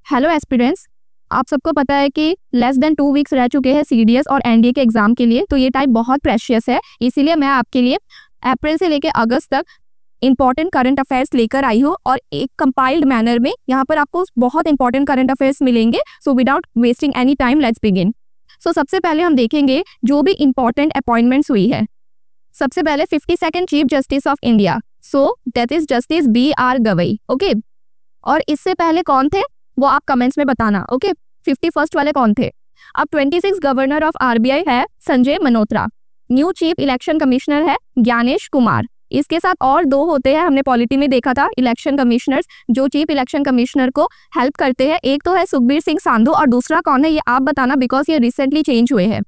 Hello aspirants, आप सबको पता है कि लेस देन 2 वीक्स रह चुके हैं सीडीएस और एनडीए के एग्जाम के लिए। तो ये टाइम बहुत प्रेशियस है, इसीलिए मैं आपके लिए अप्रैल से लेकर अगस्त तक इंपॉर्टेंट करंट अफेयर्स लेकर आई हूँ और एक कंपाइल्ड मैनर में यहाँ पर आपको बहुत इंपॉर्टेंट करंट अफेयर्स मिलेंगे। So without wasting any time let's begin. So सबसे पहले हम देखेंगे जो भी इंपॉर्टेंट अपॉइंटमेंट्स हुई है। सबसे पहले 52nd chief justice of India, so that is justice BR Gavai. Okay, और इससे पहले कौन थे वो आप कमेंट्स में बताना। ओके, 51st वाले कौन थे। अब 26 गवर्नर ऑफ RBI है Sanjay Malhotra. New chief election commissioner है ज्ञानेश कुमार। इसके साथ और 2 होते हैं, हमने पॉलिटी में देखा था इलेक्शन कमिश्नर्स जो चीफ इलेक्शन कमिश्नर को हेल्प करते हैं। एक तो है सुखबीर सिंह सांधू और दूसरा कौन है ये आप बताना, बिकॉज ये रिसेंटली चेंज हुए हैं।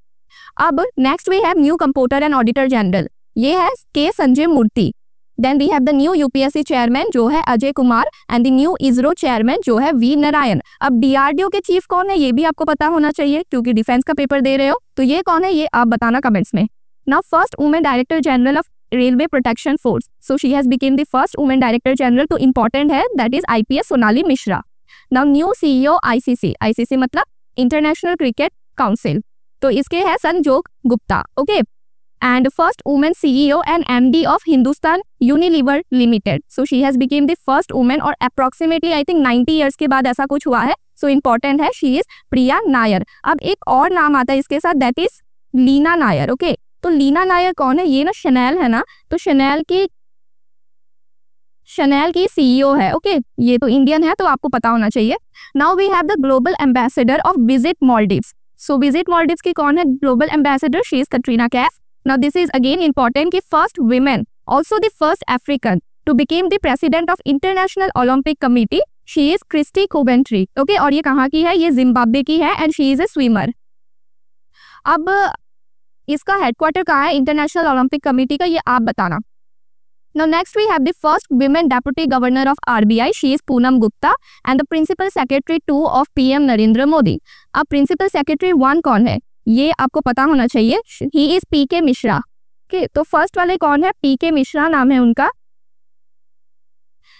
अब next we have new comptroller and auditor general, ये है K Sanjay Murthy. Then we have the new UPSC chairman जो है Ajay Kumar and the new ISRO chairman जो है V नारायण। अब DRDO के चीफ कौन है ये भी आपको पता होना चाहिए क्योंकि डिफेंस का पेपर दे रहे हो, तो ये कौन है ये आप बताना कमेंट्स में। Now first women director general of railway protection force, so she has become the first women director general, तो इंपॉर्टेंट है, that is IPS Sonali Mishra. Now new CEO ICC मतलब इंटरनेशनल क्रिकेट काउंसिल, तो इसके है संजोग Gupta. Okay, and first woman CEO and MD of Hindustan Unilever Limited. So she has become the first woman और approximately I think 90 years के बाद ऐसा कुछ हुआ है। So important है, she is प्रिया नायर। अब एक और नाम आता है इसके साथ, that is Leena Nair. Okay, तो लीना नायर कौन है, ये ना शनेल है ना, तो शनेल की CEO है। ओके, ये तो इंडियन है तो आपको पता होना चाहिए। Now we have the global ambassador of Visit Maldives. So Visit Maldives की कौन है global ambassador, she is Katrina Kaif. Now this is again important कि first women, also the first African to become the president of International Olympic Committee, she is Christy Coventry. Okay, और ये कहाँ की है, ये जिम्बाब्वे की है and she is a swimmer. अब इसका हेडक्वार्टर कहाँ है इंटरनेशनल ओलंपिक कमेटी का, ये आप बताना। Now next we have the first women deputy governor of RBI, she is Poonam Gupta and the principal secretary 2 of PM Narendra Modi. अब प्रिंसिपल सेक्रेटरी 1 कौन है ये आपको पता होना चाहिए, he is PK Mishra. Okay, तो फर्स्ट वाले कौन है, PK मिश्रा नाम है उनका,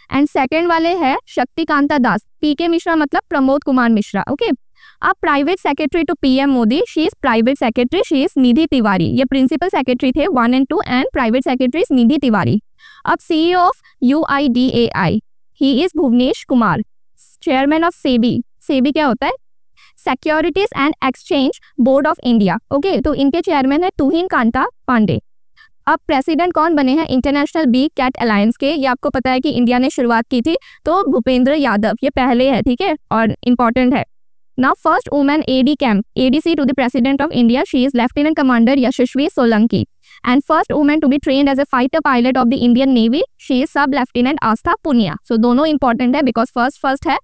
एंड सेकंड वाले है शक्तिकांता दास। PK मिश्रा मतलब प्रमोद कुमार मिश्रा। ओके, अब private secretary to PM Modi, she is private secretary, she is Nidhi Tiwari. ये प्रिंसिपल सेक्रेटरी थे 1 and 2 and private secretary Nidhi Tiwari. अब CEO of UIDAI, he is Bhuvnesh Kumar. Chairman of SEBI क्या होता है, securities and exchange board of India. Okay, तो इनके chairman है तुहिन कांता पांडे। अब प्रेसिडेंट कौन बने हैं इंटरनेशनल बिग कैट अलायंस के, ये आपको पता है कि इंडिया ने शुरुआत की थी, तो भूपेंद्र यादव ये पहले है, ठीक है, और इंपॉर्टेंट है। Now first women ADC to the President of India, she is lieutenant commander Yashasvi Solanki, and first women to be trained as a fighter pilot of the Indian Navy, she is sub lieutenant Aastha Punia. So दोनों important है because first है।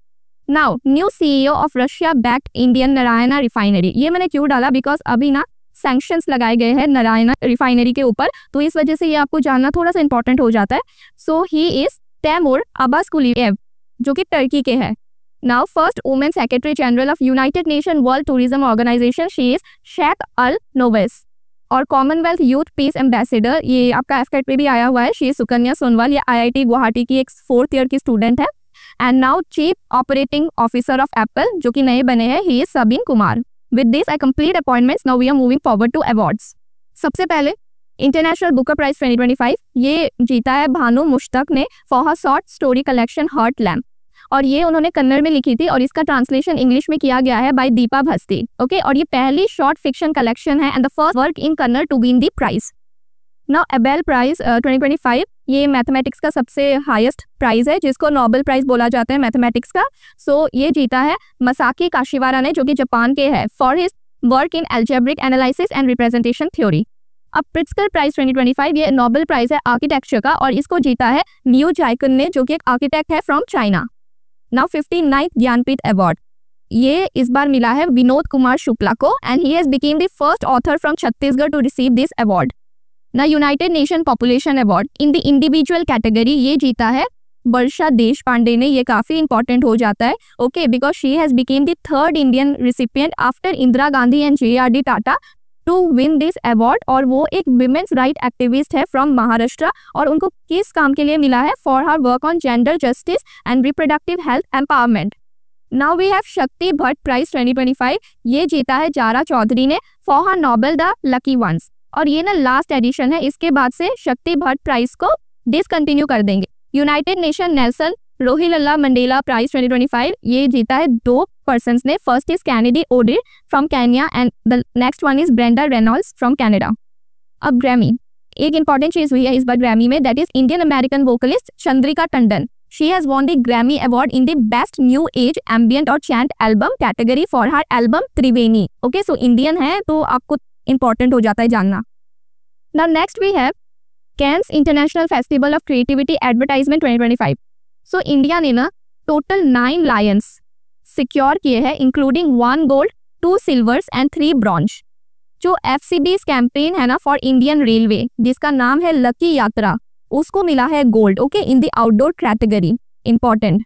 Now new CEO of Russia backed Indian Narayana refinery, ये मैंने क्यों डाला because अभी ना sanctions लगाए गए हैं नारायणा रिफाइनरी के ऊपर, तो इस वजह से ये आपको जानना थोड़ा सा इंपॉर्टेंट हो जाता है। सो ही इज तैमूर अब्बासकुलिएव जो कि टर्की के हैं। Now first women secretary general of United Nation World Tourism Organization, she is Sheikh Al Nowais. और कॉमनवेल्थ यूथ पीस एम्बेसडर, ये आपका FCAT पे भी आया हुआ है, शी इज सुकन्या सोनवाल, ये IIT गुवाहाटी की एक 4th ईयर की स्टूडेंट है। And now chief operating officer of Apple जो कि नए बने हैं, he is Sabeen Kumar. With this I complete appointments, now we are moving forward to awards. सबसे पहले इंटरनेशनल बुकर प्राइज 2025 ये जीता है भानु मुश्तक ने for her short story collection heart lamp, और ये उन्होंने कन्नड़ में लिखी थी और इसका ट्रांसलेशन इंग्लिश में किया गया है बाय दीपा भस्ती। ओके, और ये पहली शॉर्ट फिक्शन कलेक्शन है and the first work in Kannada to win the prize. Now Abel prize 2025 ये मैथमेटिक्स का सबसे हाईएस्ट प्राइज है जिसको नोबेल प्राइज बोला जाता है मैथमेटिक्स का। सो ये जीता है मसाकी काशिवारा ने जो कि जापान के है for his work in algebraic analysis and representation theory. अब प्रिट्जकर प्राइज 2025 ये नोबेल प्राइज है आर्किटेक्चर का और इसको जीता है लियू जाइकुन ने जो कि एक आर्किटेक्ट है from China. Now 59th Jnanpith award ये इस बार मिला है विनोद कुमार शुक्ला को and he has become the first author from Chhattisgarh to receive this award. ना united nation population award in the individual category ये जीता है वर्षा देश पांडे ने, ये काफी इंपॉर्टेंट हो जाता है। Okay, because she has become the 3rd Indian recipient after Indira Gandhi and JRD Tata to win this award, और वो एक विमेन्स राइट एक्टिविस्ट है फ्रॉम महाराष्ट्र और उनको किस काम के लिए मिला है, for her work on gender justice and reproductive health empowerment. Now we have Shakti Bhatt prize 2025, ये जीता है जारा चौधरी ने for her novel the lucky ones, और ये ना लास्ट एडिशन है, इसके बाद से शक्ति भट्ट प्राइज को डिसकंटिन्यू कर देंगे। United nation Nelson Rolihlahla Mandela prize 2025, ये जीता है 2 पर्सन्स ने, first is Kennedy Odede from Kenya and the next one is Brenda Reynolds from Canada. अब ग्रैमी, एक इंपॉर्टेंट चीज हुई है इस बार ग्रैमी में, that is Indian American vocalist Chandrika Tandon, she has won the Grammy award in the best new age ambient और chant album category for her album Triveni. Okay, so Indian है तो आपको इंपॉर्टेंट हो जाता है जानना। Now next we have Cannes international festival of creativity advertisement 2025। So India ने ना टोटल 9 लायंस सिक्योर किए हैं, including 1 gold 2 silvers and 3 bronze. जो FCB's कैंपेन है ना फॉर इंडियन रेलवे, जिसका नाम है लकी यात्रा, उसको मिला है gold, okay, in the outdoor category, important.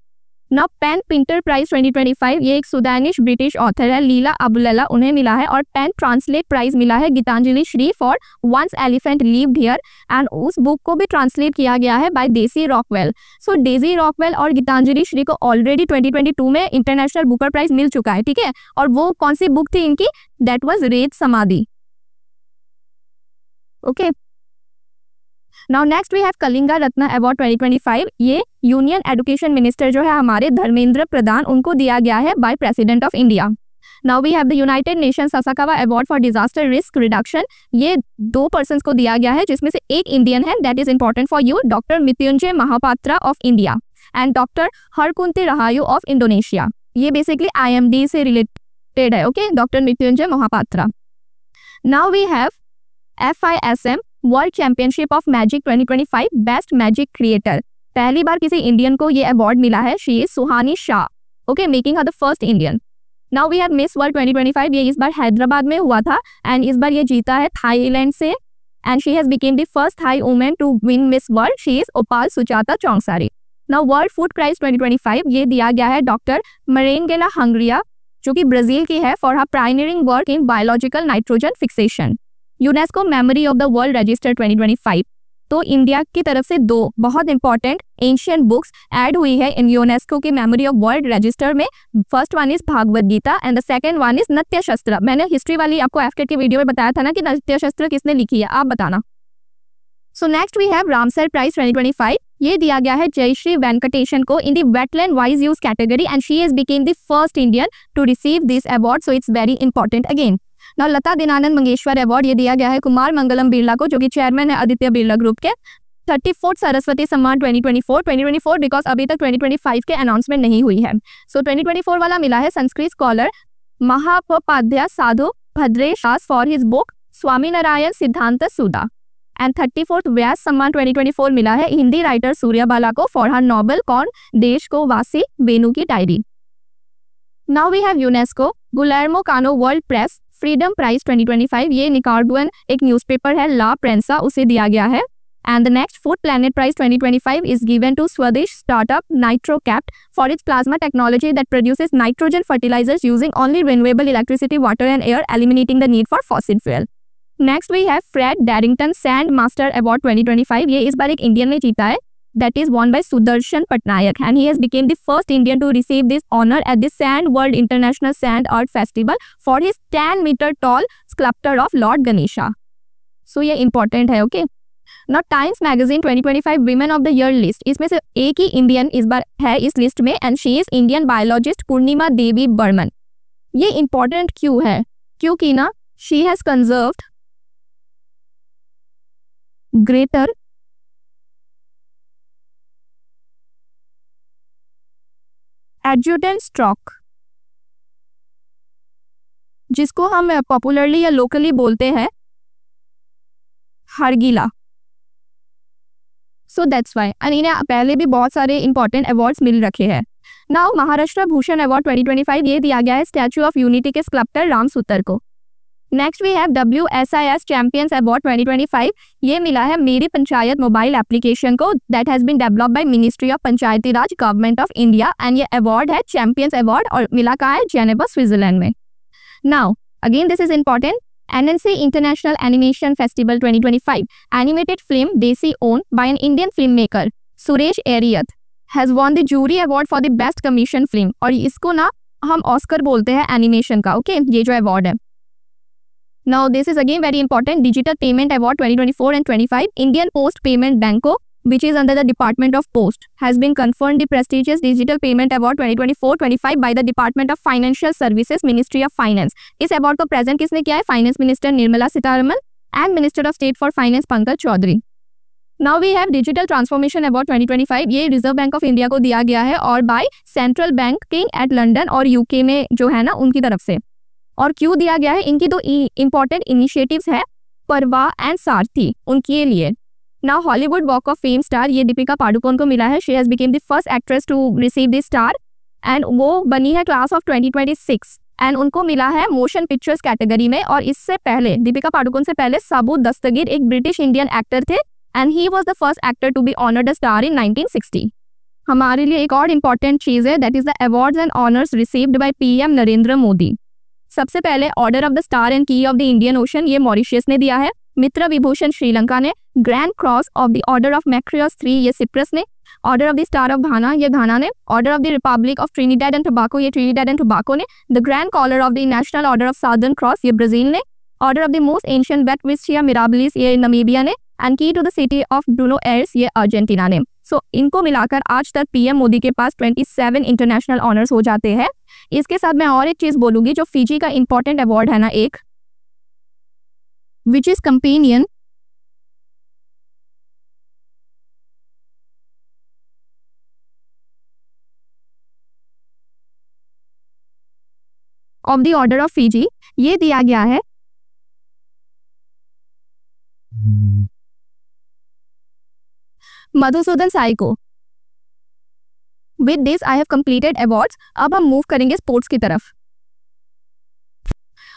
Now pen printer prize 2025, ये एक सुडानिश ब्रिटिश ऑथर है लीला अबुलला, उन्हें मिला है, और पेन ट्रांसलेट प्राइज मिला है Geetanjali Shree for once elephant lived here, and उस बुक को भी ट्रांसलेट किया गया है by Daisy Rockwell. So Daisy Rockwell और गीतांजलि श्री को ऑलरेडी 2022 में इंटरनेशनल बुकर प्राइज मिल चुका है, ठीक है, और वो कौन सी बुक थी इनकी, that was Ret Samadhi. Okay, now next we have Kalinga Ratna award 2025, ये यूनियन एजुकेशन मिनिस्टर जो है हमारे धर्मेंद्र प्रधान, उनको दिया गया है by President of India. Now we have the United Nations Sasakawa award for disaster risk reduction, ये 2 पर्सन्स को दिया गया है, जिसमें से एक इंडियन है, that is important for you, doctor Mrutyunjay Mohapatra of India and doctor Harkunti Rahayu of Indonesia. ये बेसिकली IMD से रिलेटेड है, okay, doctor Mrutyunjay Mohapatra. Now we have FISM world championship of magic 2025 best magic creator, पहली बार किसी Indian को ये अवार्ड मिला है, she is Suhani Shah, okay, making her the first Indian. Now we have Miss World 2025, ये इस बार हैदराबाद में हुआ था, एंड इस बार ये जीता है थाईलैंड से, and she has become the first Thai women to win Miss World, she is Opal Suchata Chuangsri. Now world food prize 2025, ये दिया गया है डॉक्टर मरेंगेला हंगरिया, जो कि ब्राजील की है, for her pioneering work in biological nitrogen fixation. UNESCO memory of the world register 2025, तो India की तरफ से 2 बहुत इंपॉर्टेंट एंशियंट बुक्स ऐड हुई है इन यूनेस्को की मेमोरी ऑफ वर्ल्ड रजिस्टर में। First one is Bhagavad Gita and the second one is Nritya Shastra. मैंने हिस्ट्री वाली आपको FCAT के वीडियो में बताया था ना कि नृत्य शस्त्र किसने लिखी है, आप बताना। So next we have Ramsar prize 2025, ये दिया गया है जयश्री वेंकटेशन को in the wetland wise use category, and she has become the first Indian to receive this award, so it's very important again. Now Lata Dinanand Mangeshkar award, ये दिया गया है कुमार मंगलम बिरला को, जो कि चेयरमैन है आदित्य बिरला ग्रुप के। 34th सरस्वती सम्मान 2024 बिकॉज अभी तक 2025 के अनाउंसमेंट नहीं हुई है, सो 2024 वाला मिला है Sanskrit scholar Mahamahopadhyay Sadhu Bhadresh Das for his book Swami Narayan Siddhanta Sudha, and 34th व्यास सम्मान 2024 मिला है हिंदी राइटर सूर्यबाला को फॉर हर नॉवेल कौन देश को वासी बेनू की diary. Now we have UNESCO Guillermo Cano world press freedom prize 2025, ये निकारागुअन एक न्यूज़पेपर है ला प्रेंसा, उसे दिया गया है। And the next food planet prize 2025 is given to Swedish startup NitroCapt for its plasma technology that produces nitrogen fertilisers using only renewable electricity water and air eliminating the need for fossil fuel. Next we have Fred Darrington sand master award 2025, ये इस बार एक Indian ने जीता है, that is won by Sudarshan Patnaik, and he has become the first Indian to receive this honor at the Sand World International Sand Art Festival for his 10-meter tall sculpture of Lord Ganesha. So ये important है, okay? Now Times Magazine 2025 Women of the Year list, इसमें से एक ही Indian इस बार है इस list में, and she is Indian biologist पूर्णिमा देवी बर्मन। ये important क्यों है? क्योंकि ना she has conserved greater adjutant stork, जिसको हम पॉपुलरली या लोकली बोलते हैं हरगिला। सो दैट्स वाई, एंड इन्हें पहले भी बहुत सारे इंपॉर्टेंट अवार्ड्स मिल रखे हैं। नाउ महाराष्ट्र भूषण अवार्ड 2025, ये दिया गया है स्टैचू ऑफ यूनिटी के स्कल्प्टर राम सूतर को। Next we have WSIS champions award 2025, ये मिला है मेरी पंचायत मोबाइल एप्लीकेशन को, that has been developed by ministry of Panchayati Raj government of India, and ये अवार्ड है चैंपियंस अवार्ड, और मिला कहाँ है जेनेवा स्विट्जरलैंड में। Now again this is important, NNC International Animation Festival 2025 animated film Desi owned by an Indian filmmaker Suresh Eriyat has won the jury award for the best commission film, और इसको ना हम Oscar बोलते हैं animation का, okay ये जो award है। Now this is again very important, digital payment award 2024 and 25, Indian post payment बैंको which is under the Department of Post has been conferred the prestigious Digital Payment Award 2024-25 by the Department of Financial Services, Ministry of Finance. इस award को present किसने किया है? Finance minister Nirmala Sitharaman and minister of state for finance Pankaj Chaudhary. Now we have digital transformation award 2025, ये reserve bank of India को दिया गया है और by central banking at London और यूके में जो है ना उनकी तरफ से। और क्यों दिया गया है? इनकी दो इंपॉर्टेंट इनिशिएटिव्स है परवा एंड सारथी, उनके लिए। नाउ Hollywood walk of fame star, ये दीपिका पाडुकोन को मिला है। She has become the first actress to receive this star and वो बनी है क्लास ऑफ 2026 एंड उनको मिला है मोशन पिक्चर्स कैटेगरी में। और इससे पहले दीपिका पाडुकोन से पहले सबूत दस्तगीर एक ब्रिटिश इंडियन एक्टर थे and he was the first actor to be honoured a star in 1960। हमारे लिए एक और इम्पॉर्टेंट चीज है, that is the awards and honours received by PM Narendra Modi. सबसे पहले order of the star and key of the Indian ocean, ये Mauritius ने दिया है। मित्र विभूषण श्रीलंका ने, grand cross of the order of Makarios 3 ये सिप्रस ने, order of the star of घाना ये घाना ने, order of the Republic of Trinidad and tobacco ये ट्रिनिडेड एंड टोबैको ने, the grand collar of the national order of southern cross ये Brazil ने, order of the most ancient बैक्विस्टिया mirabilis ये Namibia ने and की to the city of Bruno years ये Argentina ने। सो इनको मिलाकर आज तक पीएम मोदी के पास 27 इंटरनेशनल ऑनर्स हो जाते हैं। इसके साथ मैं और एक चीज बोलूंगी, जो फिजी का इंपॉर्टेंट अवार्ड है ना एक, which is companion of the order of Fiji, ये दिया गया है मधुसूदन साई को। With this I have completed awards. अब हम मूव करेंगे स्पोर्ट्स की तरफ।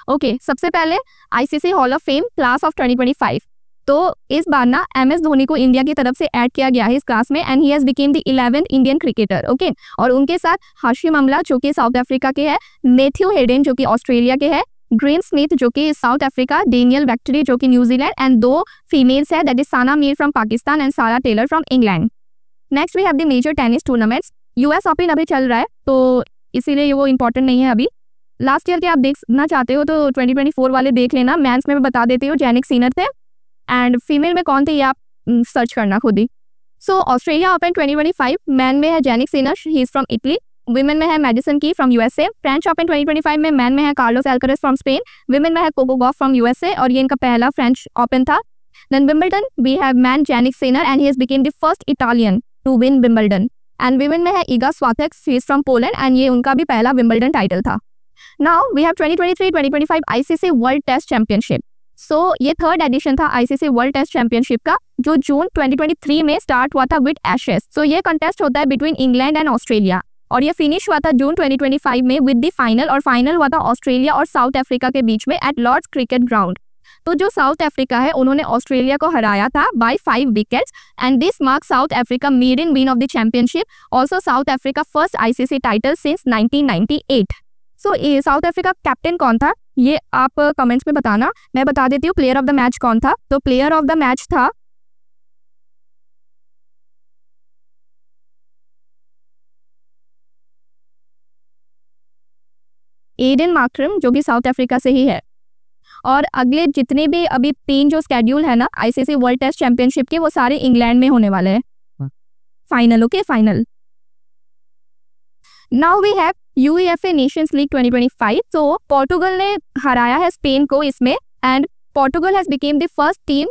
ओके, सबसे पहले ICC hall of fame class of 2025। तो इस बार ना एमएस धोनी को इंडिया की तरफ से ऐड किया गया है इस क्लास में and he has become the 11th Indian cricketer, okay. और उनके साथ हाशिम अमला जो कि साउथ अफ्रीका के है, मैथ्यू हेडन जो कि ऑस्ट्रेलिया के है, ग्रेम स्मिथ जो कि साउथ अफ्रीका, डेनियल वेक्टरी जो कि न्यूजीलैंड एंड 2 फीमेल्स है, that is Sana Mir from Pakistan and Sarah Taylor from England. Next we have the major tennis tournaments. US open अभी चल रहा है तो इसीलिए वो इंपॉर्टेंट नहीं है अभी। लास्ट ईयर के आप देखना चाहते हो तो 2024 वाले देख लेना। मेंस में मैं बता देती हूँ, जैनिक सिनर थे एंड फीमेल में कौन थे ये आप सर्च करना खुद ही। सो ऑस्ट्रेलिया ओपन 2025 मैन में है Jannik Sinner, he is from Italy. Women में है मैडिसन की फ्रॉम यूएसए। फ्रेंच ओपन 2025 में मैन में है कार्लोस एल्करेज फ्रॉम स्पेन, विमेन में है कोको गॉफ फ्रॉम यूएसए और ये इनका पहला फ्रेंच ओपन था। Then Wimbledon we have man Jannik Sinner and he has become the first Italian to win Wimbledon and women में है Iga Swiatek, she is from Poland and ये उनका भी पहला विंबलडन टाइटल था। Now we have 2023-2025 ICC world test championship. So ये third edition था ICC world test championship का, जो जून 2023 में स्टार्ट हुआ था विद एशेस। सो ये कंटेस्ट होता है बिटवीन इंग्लैंड एंड ऑस्ट्रेलिया और ये फिनिश हुआ था जून 2025 में विद द फाइनल, और फाइनल हुआ था ऑस्ट्रेलिया और साउथ अफ्रीका के बीच में एट लॉर्ड्स क्रिकेट ग्राउंड। तो जो साउथ अफ्रीका है उन्होंने ऑस्ट्रेलिया को हराया था by 5 wickets and this marks South Africa maiden win of the championship, also South Africa first ICC title since 1998। So South Africa captain कौन था ये आप कमेंट्स में बताना। मैं बता देती हूँ प्लेयर ऑफ द मैच कौन था। तो प्लेयर ऑफ द मैच था एडन मार्करम जो कि साउथ अफ्रीका से ही है। और अगले जितने भी अभी 3 जो स्केड्यूल है ना आईसीसी वर्ल्ड टेस्ट चैंपियनशिप के, वो सारे इंग्लैंड में होने वाले हैं final, okay final. Now we have UEFA nations league 2025। तो पोर्टुगल ने हराया है स्पेन को इसमें and Portugal has become the first team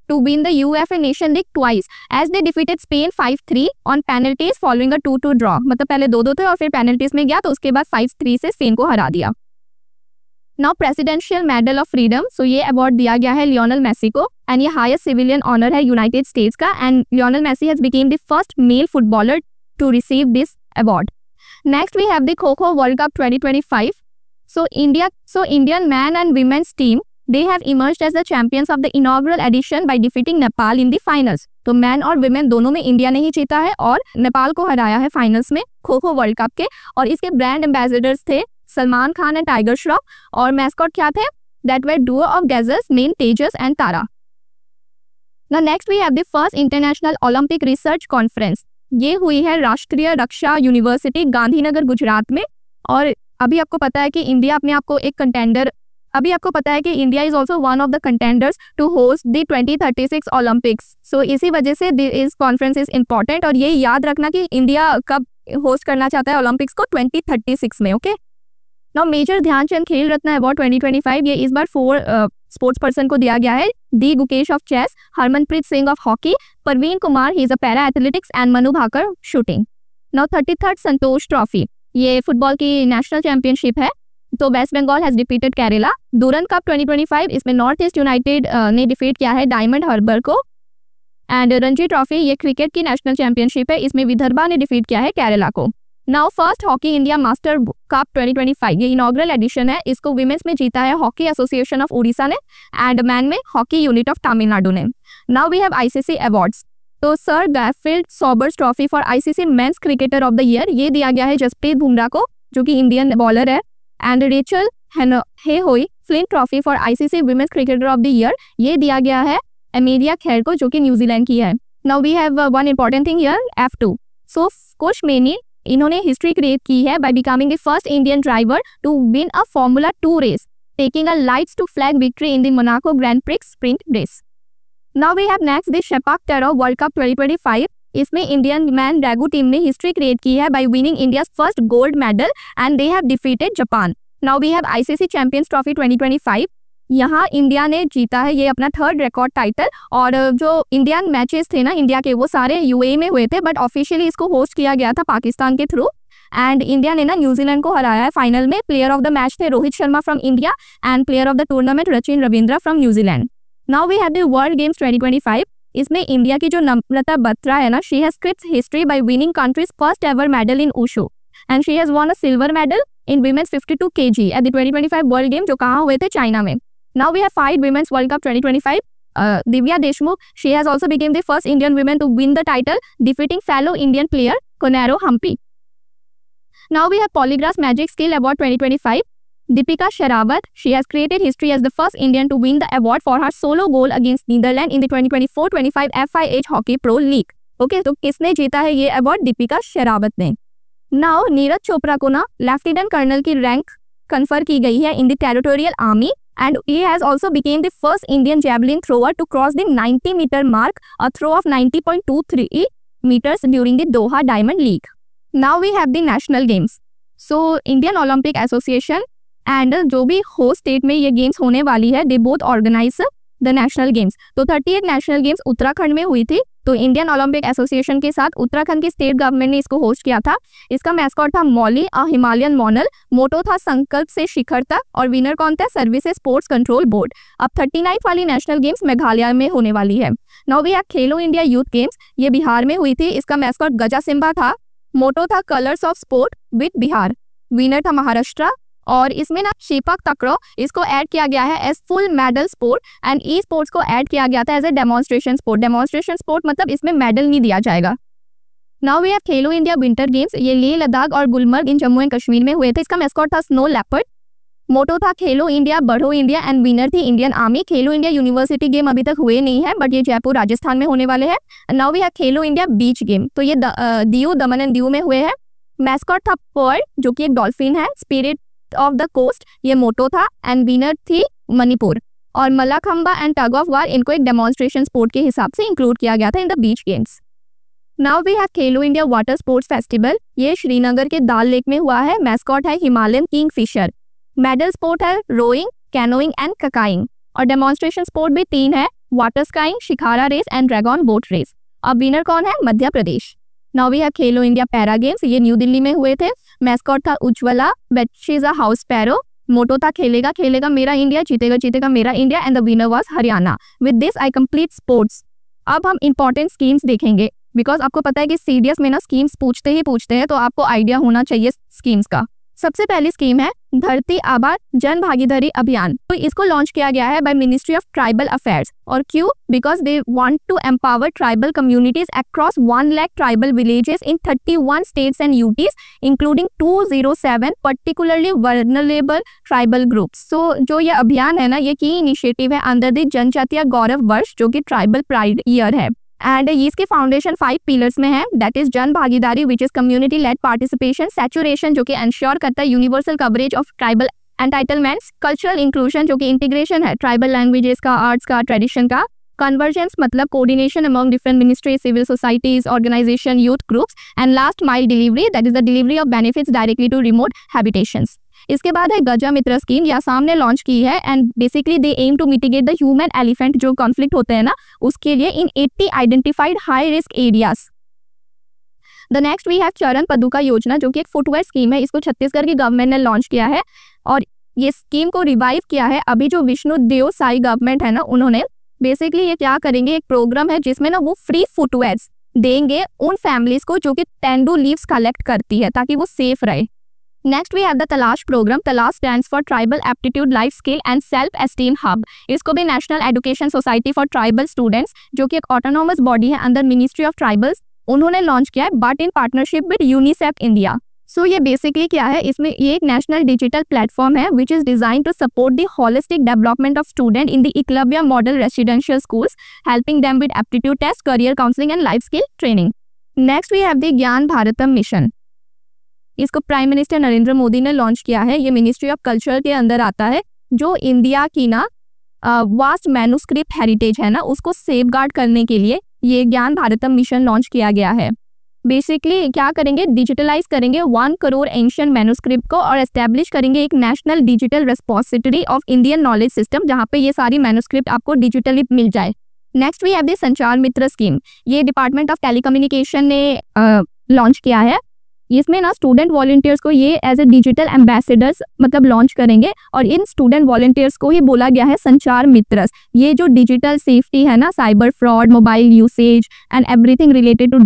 to win the UEFA nation league twice as they defeated Spain 5-3 on penalties following a 2-2 draw. मतलब पहले 2-2 थे और फिर पेनल्टीज में गया तो उसके बाद 5-3 से स्पेन को हरा दिया। Now presidential medal of freedom. So ये अवार्ड दिया गया है लियोनेल मेसी को एंड ये हाईएस्ट सिविलियन ऑनर है यूनाइटेड स्टेट्स का and Lionel Messi has become the first male footballer to receive this award. Next we have the Kho-Kho World Cup 2025. So Indian man and women's team, they have emerged as the champions of the inaugural edition by defeating Nepal in the finals. तो man और women दोनों में India ने ही जीता है और नेपाल को हराया है फाइनल्स में खो-खो वर्ल्ड कप के। और इसके ब्रांड एम्बेसडर्स थे सलमान खान एंड टाइगर श्रॉफ और मैस्कॉट क्या थे? That were duo of gazelles named Tejas and Tara. Now next we have the first international Olympic research conference. ये हुई है राष्ट्रीय रक्षा यूनिवर्सिटी गांधीनगर गुजरात में। और अभी आपको पता है कि इंडिया अपने आप को एक कंटेंडर, अभी आपको पता है कि India is also one of the contenders to host the 2036 Olympics. So इसी वजह से दिस कॉन्फ्रेंस इज इंपॉर्टेंट। और ये याद रखना कि इंडिया कब होस्ट करना चाहता है ओलंपिक्स को, 2036 में। ओके, नाउ मेजर ध्यानचंद खेल रत्न अवार्ड 2025 ये इस बार 4 स्पोर्ट्स पर्सन को दिया गया है। D Gukesh of chess, Harmanpreet Singh of hockey, Praveen Kumar he is a para athletics and Manu Bhaker shooting. Now 33rd Santosh trophy, ये फुटबॉल की नेशनल चैंपियनशिप है। तो West Bengal has defeated Kerala. Durand cup 2025 इसमें नॉर्थ ईस्ट यूनाइटेड ने डिफीट किया है डायमंड हार्बर को। एंड रणजी ट्रॉफी ये क्रिकेट की नेशनल चैंपियनशिप है, इसमें विदर्भा ने डिफीट किया है केरला को। Now first hockey India master cup 2025 ये इनॉग्रल एडिशन है। इसको विमेंस में जीता है हॉकी एसोसिएशन ऑफ उड़ीसा ने एंड मैन में हॉकी यूनिट ऑफ तमिलनाडु ने। Now we have ICC awards. तो sir Garfield Sobers trophy for ICC men's cricketer of the year ये दिया गया है जसप्रीत बुमराह को, जो कि इंडियन बॉलर है। And Rachael Heyhoe Flint trophy for ICC women's cricketer of the year ये दिया गया है एमेलिया खैर को, जो कि न्यूजीलैंड की है। Now we have one important thing here, F2। So Kush Maini इन्होंने हिस्ट्री क्रिएट की है by becoming the first Indian driver to win a formula 2 race, taking a lights to flag victory in the Monaco grand prix sprint race. Now we have next the sepak takraw world cup 2025। इसमें Indian men regu team ने history create की है by winning India's first gold medal and they have defeated Japan. Now we have ICC champions trophy 2025। यहाँ India ने जीता है ये अपना 3rd रिकॉर्ड टाइटल। और जो इंडियन मैचेस थे ना इंडिया के, वो सारे यूएई में हुए थे, बट ऑफिशियली इसको होस्ट किया गया था पाकिस्तान के थ्रू। एंड इंडिया ने ना न्यूजीलैंड को हराया है फाइनल में। प्लेयर ऑफ द मैच थे Rohit Sharma from India and player of the tournament Rachin Ravindra from New Zealand. Now we have the world games 2025। इसमें इंडिया की जो नम्रता बत्रा है ना, she has script history by winning country's first ever medal in wushu and she has won a silver medal in women's 52 kg at the 2025 world game, जो कहाँ हुए थे, China में। Now we have 5 Women's World Cup 2025. Divya Deshmukh, she has also become the first Indian woman to win the title, defeating fellow Indian player Konaro Humpy. Now we have Polygraphs Magic Skill Award 2025. Deepika Sherawat, she has created history as the first Indian to win the award for her solo goal against Netherlands in the 2024-25 FIH Hockey Pro League. Okay, तो किसने जीता है ये award? Deepika Sherawat ने। Now Neeraj Chopra को ना lieutenant colonel की rank confer की गई है in the territorial army. And he has also became the first Indian javelin thrower to cross the 90-meter mark, a throw of 90.23 meters during the Doha Diamond League. Now we have the national games. So Indian Olympic Association and जो भी host state में ये games होने वाली है, they both organize the national games. तो 38 national games Uttarakhand में हुई थी। तो इंडियन ओलंपिक एसोसिएशन के साथ उत्तराखंड की स्टेट गवर्नमेंट ने इसको होस्ट किया था। इसका मैस्कॉट था मौली अ हिमालयन मॉनल, मोटो था संकल्प से शिखर तक, और विनर कौन था? Services sports control board. अब 39th वाली नेशनल गेम्स मेघालय में होने वाली है। Now we have Khelo India youth games, ये बिहार में हुई थी। इसका मैस्कॉट गजा सिम्बा था, मोटो था colours of sport with Bihar, winner था महाराष्ट्र। और इसमें ना शेपाक तकरो इसको ऐड किया गया है as full medal sport and esports को ऐड किया गया था as a demonstration sport. Demonstration sport मतलब इसमें मेडल नहीं दिया जाएगा। Now we have Khelo India winter games, ये लेह लद्दाख और गुलमर्ग इन जम्मू एंड कश्मीर में हुए थे। इसका मैस्कॉट था स्नो लेपर्ड, मोटो था खेलो इंडिया बढ़ो इंडिया एंड विनर थी इंडियन आर्मी। खेलो इंडिया यूनिवर्सिटी गेम अभी तक हुए नहीं है, बट ये जयपुर राजस्थान में होने वाले हैं। Now we have Khelo India beach game, तो ये दीव दमन एंड दीव में हुए हैं। मैस्कॉट था पर्ल, जो कि एक डॉल्फिन है। स्पिरिट ऑफ द कोस्ट ये मोटो था एंड विनर थी मणिपुर। और मल्लाखंबा एंड टग ऑफ वार इनको एक डेमोन्स्ट्रेशन स्पोर्ट के हिसाब से इंक्लूड किया गया था in the beach games. Now we have Khelo India water sports festival, ये श्रीनगर के दाल लेक में हुआ है। मैस्कॉट है Himalayan kingfisher. Medal sport है रोइंग, कैनोइंग एंड ककाइंग। और डेमोन्स्ट्रेशन स्पोर्ट भी 3 है, water skiing, shikara race and dragon boat race. अब विनर कौन है? Madhya Pradesh. Now we have Khelo India para games, ये न्यू दिल्ली में हुए थे। मैस्कॉट था Ujjwala, she is a house sparrow. Motto था खेलेगा खेलेगा मेरा इंडिया, जीतेगा जीतेगा मेरा India and the winner was Haryana. With this I complete sports. अब हम इंपॉर्टेंट स्कीम्स देखेंगे, बिकॉज आपको पता है कि सीडीएस में ना स्कीम्स पूछते हैं, तो आपको आइडिया होना चाहिए स्कीम्स का। सबसे पहली स्कीम है धरती आबा जन भागीदारी अभियान। तो इसको लॉन्च किया गया है by ministry of tribal affairs. और क्यों? Because they want to empower tribal communities across 1 lakh tribal villages in 31 states and UTs including 207 particularly vulnerable tribal groups. So जो ये अभियान है ना, ये की इनिशिएटिव है अंडर द जनजातीय गौरव वर्ष, जो कि ट्राइबल प्राइड ईयर है। एंड इसके फाउंडेशन 5 पिलर्स में है, दैट इज जन भागीदारी which is community led participation, saturation जो कि इंश्योर करता है universal coverage of tribal entitlements, cultural inclusion जो कि इंटीग्रेशन है ट्राइबल लैंग्वेजेस का, आर्ट्स का, ट्रेडिशन का, कन्वर्जेंस मतलब coordination among different ministries, civil societies, organisation, youth groups, and last mile delivery that is the delivery of benefits directly to remote habitations. इसके बाद है गजा मित्र स्कीम, या सामने लॉन्च की है and basically they aim to mitigate the human elephant जो conflict होते हैं ना उसके लिए in 80 identified high risk areas. The next we have Charan Paduka योजना जो कि एक फुटवेयर स्कीम है, इसको छत्तीसगढ़ की गवर्नमेंट ने लॉन्च किया है और ये स्कीम को रिवाइव किया है अभी जो विष्णु देव साई गवर्नमेंट है ना उन्होंने। बेसिकली ये क्या करेंगे, एक प्रोग्राम है जिसमें ना वो फ्री फुटवेयर्स देंगे उन फैमिलीज को जो कि तेंदू लीव्स कलेक्ट करती है ताकि वो सेफ रहे। Next we have the Talash programme, Talash stands for tribal aptitude life skill and self esteem hub. इसको भी national education society for tribal students जो कि एक ऑटोनोमस बॉडी है अंडर मिनिस्ट्री ऑफ ट्राइबल्स उन्होंने लॉन्च किया है but in partnership with UNICEF India. So ये बेसिकली क्या है, इसमें ये एक नेशनल डिजिटल प्लेटफॉर्म है which is design to support the holistic development of student in the Eklavya model residential schools, helping them with aptitude test, career counselling and life skill training. Next we have the Gyan Bharatam mission, इसको prime minister Narendra Modi ने launch किया है। ये ministry of culture के अंदर आता है जो इंडिया की ना वास्ट मैन्युस्क्रिप्ट हेरिटेज है ना उसको सेफगार्ड करने के लिए ये ज्ञान भारतम मिशन लॉन्च किया गया है। बेसिकली क्या करेंगे, डिजिटलाइज करेंगे 1 करोड़ एंशिएंट मैन्युस्क्रिप्ट को और एस्टेब्लिश करेंगे एक national digital repository of Indian knowledge system जहाँ पे ये सारी मैन्युस्क्रिप्ट आपको डिजिटली मिल जाए। नेक्स्ट वी हैव द संचार मित्र स्कीम, ये डिपार्टमेंट ऑफ टेलीकम्युनिकेशन ने लॉन्च किया है। इसमें ना स्टूडेंट वॉलंटियर्स को ये एज ए डिजिटल एम्बेसडर्स मतलब लॉन्च करेंगे और इन स्टूडेंट वॉलंटियर्स को ही बोला गया है संचार मित्रस। ये जो डिजिटल सेफ्टी है ना, cyber fraud, mobile usage and everything related to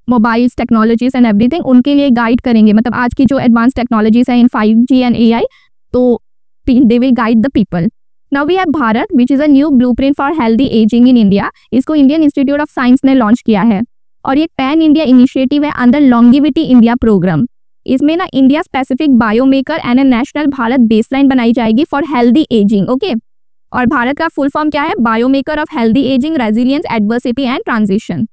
mobiles technologies and everything उनके लिए गाइड करेंगे। मतलब आज की जो एडवांस टेक्नोलॉजीज है इन 5G एंड AI तो they will guide the people. Now we have Bharat which is a new blueprint for healthy ageing in India. इसको इंडियन इंस्टीट्यूट ऑफ साइंस ने लॉन्च किया है और ये पैन इंडिया इनिशिएटिव है under longevity India programme. इसमें ना India specific biomarker and a national Bharat baseline बनाई जाएगी फॉर हेल्दी एजिंग। ओके, और भारत का फुल फॉर्म क्या है, biomarker of healthy ageing, resilience, adversity and transition.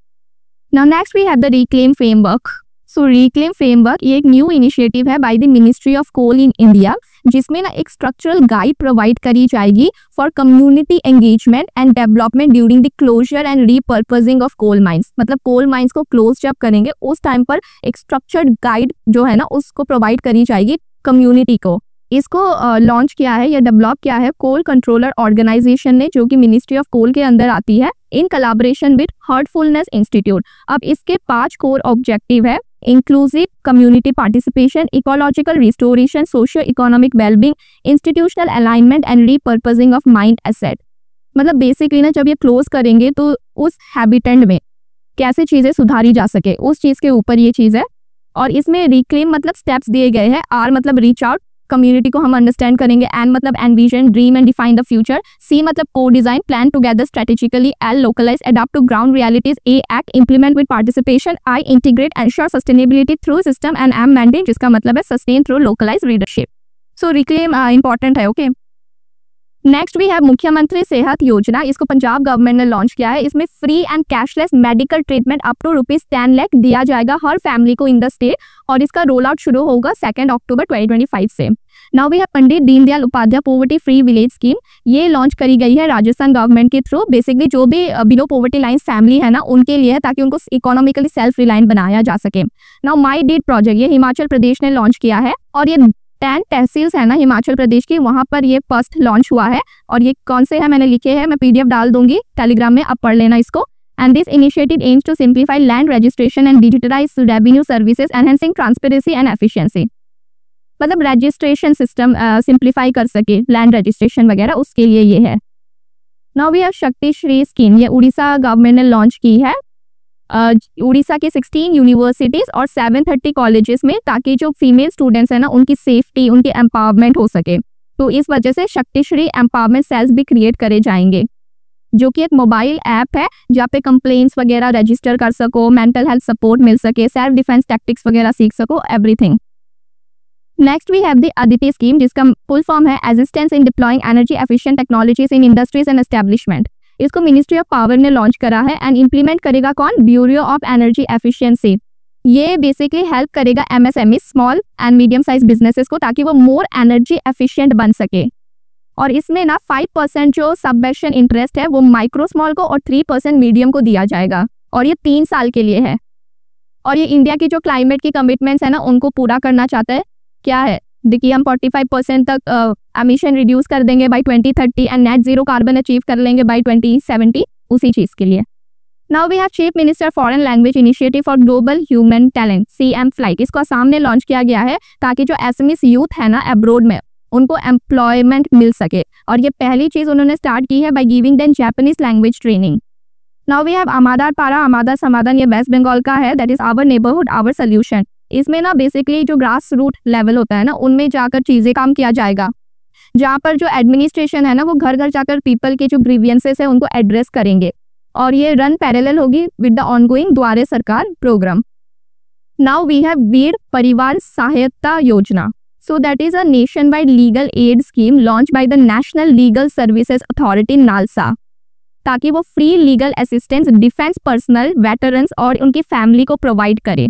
Now next we have the reclaim framework. So reclaim framework ये एक new initiative है by the ministry of coal in India जिसमें ना एक स्ट्रक्चरल गाइड प्रोवाइड करी जाएगी for community engagement and development during the closure and repurposing of coal mines. मतलब coal mines को क्लोज जब करेंगे उस टाइम पर एक स्ट्रक्चर्ड गाइड जो है ना उसको प्रोवाइड करी जाएगी कम्युनिटी को। इसको लॉन्च किया है या डेवलप किया है कोल कंट्रोलर ऑर्गेनाइजेशन ने जो कि मिनिस्ट्री ऑफ कोल के अंदर आती है in collaboration with heartfulness institute. अब इसके 5 कोर ऑब्जेक्टिव है, inclusive community participation, ecological restoration, socio economic wellbeing, institutional alignment and repurposing of mine asset. मतलब बेसिकली ना जब ये क्लोज करेंगे तो उस हैबिटेंट में कैसे चीजें सुधारी जा सके उस चीज के ऊपर ये चीज है। और इसमें रिक्लेम मतलब स्टेप्स दिए गए हैं, R मतलब रीच आउट, कम्युनिटी को हम अंडरस्टैंड करेंगे, एन मतलब envision, dream and define the future, C मतलब co design, plan together strategically, L localise, adopt to ground realities, A act, implement with participation, I integrate, ensure sustainability through system and M mandate जिसका मतलब है sustain through localise leadership. So reclaim important है। Okay, next we have Mukhyamantri Sehat योजना। इसको Punjab government ने launch किया है। इसमें free and cashless medical treatment up to ₹10 lakh दिया जाएगा हर फैमिली को इन द स्टेट और इसका रोल आउट शुरू होगा 2 अक्टूबर 2025 से। Now we have Pandit Deendayal Upadhyay poverty free village scheme. ये लॉन्च करी गई है राजस्थान गवर्नमेंट के थ्रू। बेसिकली जो भी बिलो पॉवर्टी लाइन फैमिली है ना उनके लिए है ताकि उनको इकोनॉमिकली सेल्फ रिलायंट बनाया जा सके। नाउ माई डीड प्रोजेक्ट ये हिमाचल प्रदेश ने लॉन्च किया है और ये 10 तहसील्स है ना हिमाचल प्रदेश की, वहां पर ये फर्स्ट लॉन्च हुआ है। और ये कौन से है मैंने लिखे हैं, मैं PDF डाल दूंगी टेलीग्राम में, आप पढ़ लेना इसको। And this initiative aims to simplify land registration and digitalise revenue services, enhancing transparency and efficiency. मतलब रजिस्ट्रेशन सिस्टम सिंप्लीफाई कर सके, लैंड रजिस्ट्रेशन वगैरह, उसके लिए ये है। नाउ वी हैव शक्ति श्री स्कीम। ये उड़ीसा गवर्नमेंट ने लॉन्च की है उड़ीसा के 16 यूनिवर्सिटीज और 730 कॉलेजेस में, ताकि जो फीमेल स्टूडेंट्स हैं ना उनकी सेफ्टी, उनकी एम्पावरमेंट हो सके। तो इस वजह से शक्तिश्री एम्पावरमेंट सेल्स भी क्रिएट करे जाएंगे, जो कि एक मोबाइल ऐप है जहाँ पे कंप्लेंट्स वगैरह रजिस्टर कर सको, मेंटल हेल्थ सपोर्ट मिल सके, सेल्फ डिफेंस टैक्टिक्स वगैरह सीख सको, everything. Next we have the Aditi scheme जिसका फुल फॉर्म है assistance in deploying energy efficient technologies in industries and establishment. इसको मिनिस्ट्री ऑफ पावर ने लॉन्च करा है एंड इम्प्लीमेंट करेगा कौन, ब्यूरो ऑफ एनर्जी एफिशिएंसी। ये बेसिकली हेल्प करेगा MSME, small and medium size businesses को, ताकि वो मोर एनर्जी एफिशिएंट बन सके। और इसमें ना 5% जो सबवेशन इंटरेस्ट है वो माइक्रो स्मॉल को और 3% मीडियम को दिया जाएगा, और ये 3 साल के लिए है। और ये इंडिया की जो क्लाइमेट की कमिटमेंट्स है ना उनको पूरा करना चाहता है। क्या है, देखिए हम 45% तक एमिशन रिड्यूस कर देंगे by 2030 and net zero carbon achieve कर लेंगे बाय 2070, उसी चीज़ के लिए। Now we have chief minister foreign language initiative for global human talent, CM flight. इसको असम ने लॉन्च किया गया है ताकि जो एसएमईस यूथ है ना अब्रोड में उनको एम्प्लॉयमेंट मिल सके। और ये पहली चीज़ उन्होंने स्टार्ट की है by giving them Japanese language training. Now we have Amader Para Amader Samadhan, ये वेस्ट बंगाल का है, that is our neighbourhood our solution. इसमें ना बेसिकली जो ग्रास रूट लेवल होता है ना उनमें जाकर चीज़ें काम किया जाएगा, जहाँ पर जो एडमिनिस्ट्रेशन है ना वो घर घर जाकर पीपल के जो ग्रीवियंसेस है उनको एड्रेस करेंगे, और ये रन पैरेलल होगी विद द ऑनगोइंग द्वारे सरकार प्रोग्राम। नाउ वी हैव वीर परिवार सहायता योजना, so that is a nation wide legal aid scheme launch by the national legal services authority NALSA, ताकि वो free legal assistance defence personnel, veterans और उनकी फैमिली को प्रोवाइड करे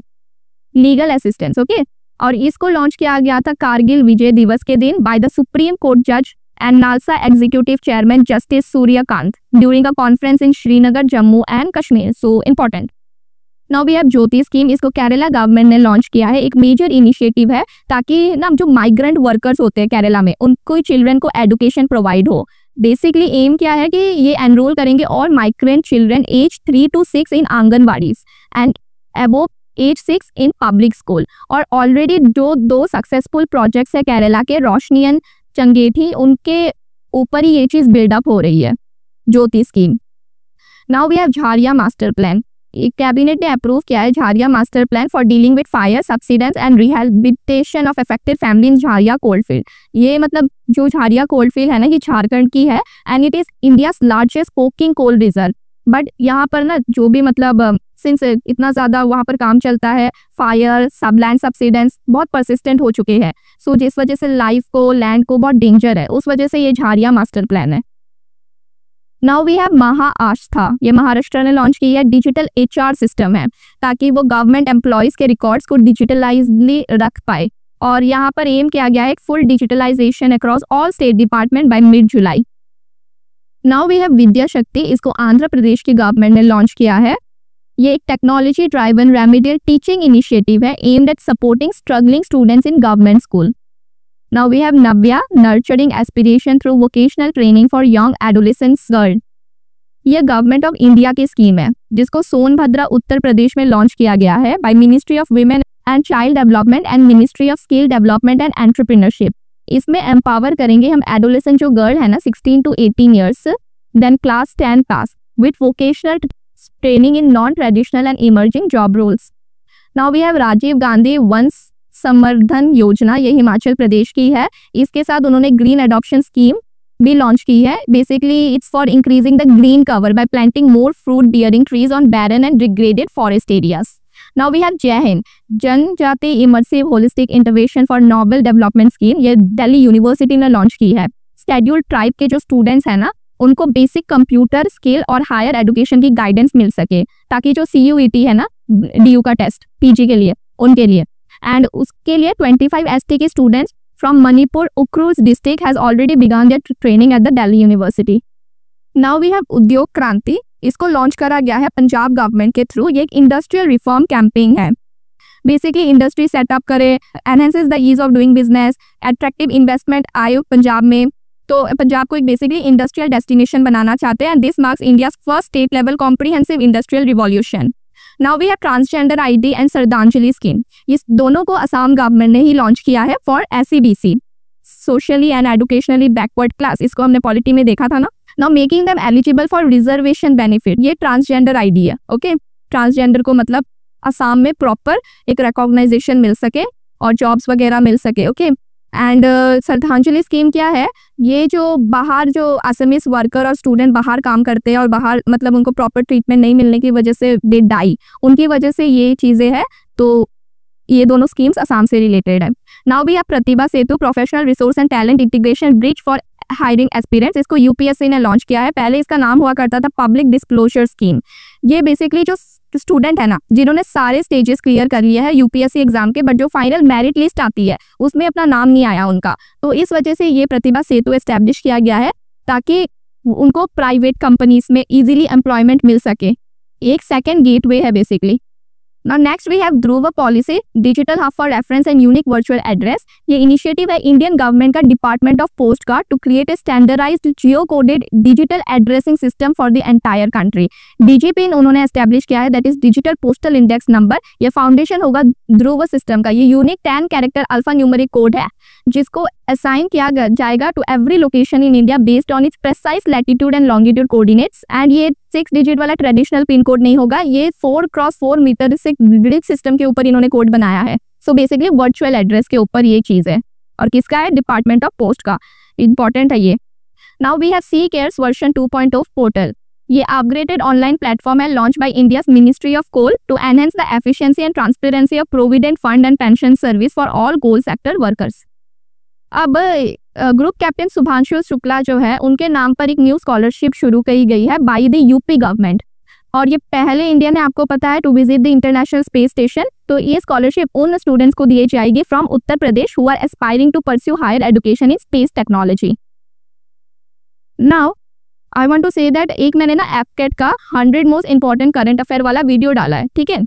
लीगल असिस्टेंस। ओके, और इसको लॉन्च किया गया था कारगिल विजय दिवस के दिन बाय द सुप्रीम कोर्ट जज and NALSA executive chairman justice Suryakant during a conference in Srinagar, Jammu and Kashmir. So important. Now we have Jyoti scheme, इसको केरला गवर्नमेंट ने लॉन्च किया है। एक मेजर इनिशिएटिव है ताकि ना जो माइग्रेंट वर्कर्स होते हैं केरला में उनको चिल्ड्रन को एजुकेशन प्रोवाइड हो। बेसिकली एम क्या है कि ये एनरोल करेंगे और migrant children age 3 to 6 in anganwadis and above age 6 in public school. और ऑलरेडी जो 2 सक्सेसफुल प्रोजेक्ट्स है केरला के, रोशनियन चंगेठी, उनके ऊपर ही ये चीज़ बिल्डअप हो रही है, Jyoti scheme. Now we have Jharia master plan, cabinet ने अप्रूव किया है Jharia master plan for dealing with fire subsidence and rehabilitation of affected family in Jharia coalfield. ये मतलब जो झारिया कोलफील्ड है ना ये झारखंड की है and it is India's largest coking coal reserve. But यहाँ पर ना जो भी मतलब सिंस इतना ज़्यादा वहाँ पर काम चलता है, फायर सबलैंड सब्सिडेंस बहुत परसिस्टेंट हो चुके हैं, सो जिस वजह से लाइफ को, लैंड को बहुत डेंजर है, उस वजह से ये झारिया मास्टर प्लान है। नाउ वी हैव महाआस्था, ये महाराष्ट्र ने लॉन्च की है। डिजिटल HR सिस्टम है ताकि वो गवर्नमेंट एम्प्लॉयज़ के रिकॉर्ड्स को डिजिटलाइजली रख पाए, और यहाँ पर एम किया गया है full digitalization across all state department by mid July. Now we have Vidya Shakti, इसको आंध्र प्रदेश की गवर्नमेंट ने लॉन्च किया है। ये एक technology driven remedial teaching initiative है aimed at supporting struggling students in government school. Now we have Navya, nurturing aspiration through vocational training for young adolescents girl। यह government of India की scheme है जिसको सोनभद्रा उत्तर प्रदेश में लॉन्च किया गया है by ministry of women and child development and ministry of skill development and entrepreneurship. इसमें empower करेंगे हम एडोलेसेंट जो गर्ल है ना 16 to 18 years, then class 10 pass with vocational training in non traditional and emerging job roles. Now we have Rajiv Gandhi Vansh Sanvardhan योजना, ये हिमाचल प्रदेश की है। इसके साथ उन्होंने ग्रीन एडॉप्शन स्कीम भी लॉन्च की है। Basically it's for increasing the green cover by planting more fruit bearing trees on barren and degraded forest areas. Now we have Jai Hind, Janjati immersive holistic intervention for noble development scheme, ये Delhi university ने launch की है। Scheduled tribe के जो students हैं ना उनको basic computer skill और हायर एजुकेशन की गाइडेंस मिल सके, ताकि जो CUET है ना DU का टेस्ट PG के लिए, उनके लिए, एंड उसके लिए 25 ST के students from Manipur Ukhrul district has already begun their training at the Delhi university. Now we have Udyog Kranti, इसको लॉन्च करा गया है पंजाब गवर्नमेंट के थ्रू। ये एक इंडस्ट्रियल रिफॉर्म कैंपेन है, बेसिकली इंडस्ट्री सेटअप करे, enhances the ease of doing business, attractive investment आए पंजाब में। तो पंजाब को एक बेसिकली इंडस्ट्रियल डेस्टिनेशन बनाना चाहते हैं and this marks India's first state level comprehensive industrial revolution. Now we have transgender ID and Shraddhanjali scheme, इस दोनों को असम गवर्नमेंट ने ही लॉन्च किया है for SEBC, socially and educationally backward class. इसको हमने पॉलिटी में देखा था ना। Now making them eligible for reservation benefit, ये ट्रांसजेंडर ID है। ओके, ट्रांसजेंडर को मतलब असम में प्रॉपर एक रिकॉग्नाइजेशन मिल सके और जॉब्स वगैरह मिल सके। ओके, एंड श्रद्धांजलि स्कीम क्या है, ये जो बाहर जो असमीज वर्कर और स्टूडेंट बाहर काम करते हैं और बाहर मतलब उनको प्रॉपर ट्रीटमेंट नहीं मिलने की वजह से दे डाई, उनकी वजह से ये चीज़ें हैं। तो ये दोनों स्कीम्स असम से रिलेटेड है। नाउ भी आप Pratibha Setu, professional resource and talent integration bridge for hiring aspirants, इसको यूपीएससी ने लॉन्च किया है। पहले इसका नाम हुआ करता था पब्लिक डिस्क्लोजर स्कीम। ये बेसिकली जो स्टूडेंट है ना, जिन्होंने सारे स्टेजेस क्लियर कर लिए हैं यूपीएससी एग्जाम के, बट जो फाइनल मेरिट लिस्ट आती है उसमें अपना नाम नहीं आया उनका, तो इस वजह से ये प्रतिभा सेतु एस्टैब्लिश किया गया है ताकि उनको प्राइवेट कंपनीज में इजीली एम्प्लॉयमेंट मिल सके। एक सेकेंड गेटवे है basically. Now next we have Dhruva Policy, Digital Hub for Reference and Unique Virtual Address। ये इनिशिएटिव है इंडियन गवर्नमेंट का डिपार्टमेंट ऑफ पोस्ट का to create a standardised geo coded digital addressing system for the entire country. DIGIPIN उन्होंने establish किया है, that is digital postal index number. ये foundation होगा Dhruva system का। ये unique 10 character alpha numeric code है जिसको असाइन किया जाएगा to every location in India based on its precise latitude and longitude coordinates. And ये 6 डिजिट वाला ट्रेडिशनल पिन कोड नहीं होगा, ये 4x4 मीटर से ग्रिड सिस्टम के ऊपर इन्होंने कोड बनाया है। सो बेसिकली वर्चुअल एड्रेस के ऊपर ये चीज है, और किसका है? डिपार्टमेंट ऑफ पोस्ट का। इंपॉर्टेंट है ये। Now we have C cares version 2.0 portal. ये अपग्रेडेड ऑनलाइन प्लेटफॉर्म है launch by India's ministry of coal to enhance the efficiency and transparency of provident fund and pension service for all coal sector workers. अब group captain Shubhanshu Shukla जो है, उनके नाम पर एक new scholarship शुरू की गई है बाय द यूपी गवर्नमेंट, और ये पहले इंडियन है, आपको पता है, to visit the international space station. तो ये स्कॉलरशिप उन स्टूडेंट्स को दी जाएगी from Uttar Pradesh who are aspiring to pursue higher education in space technology. Now I want to say that एक मैंने ना एफकेट का 100 मोस्ट इंपॉर्टेंट करंट अफेयर वाला वीडियो डाला है, ठीक है,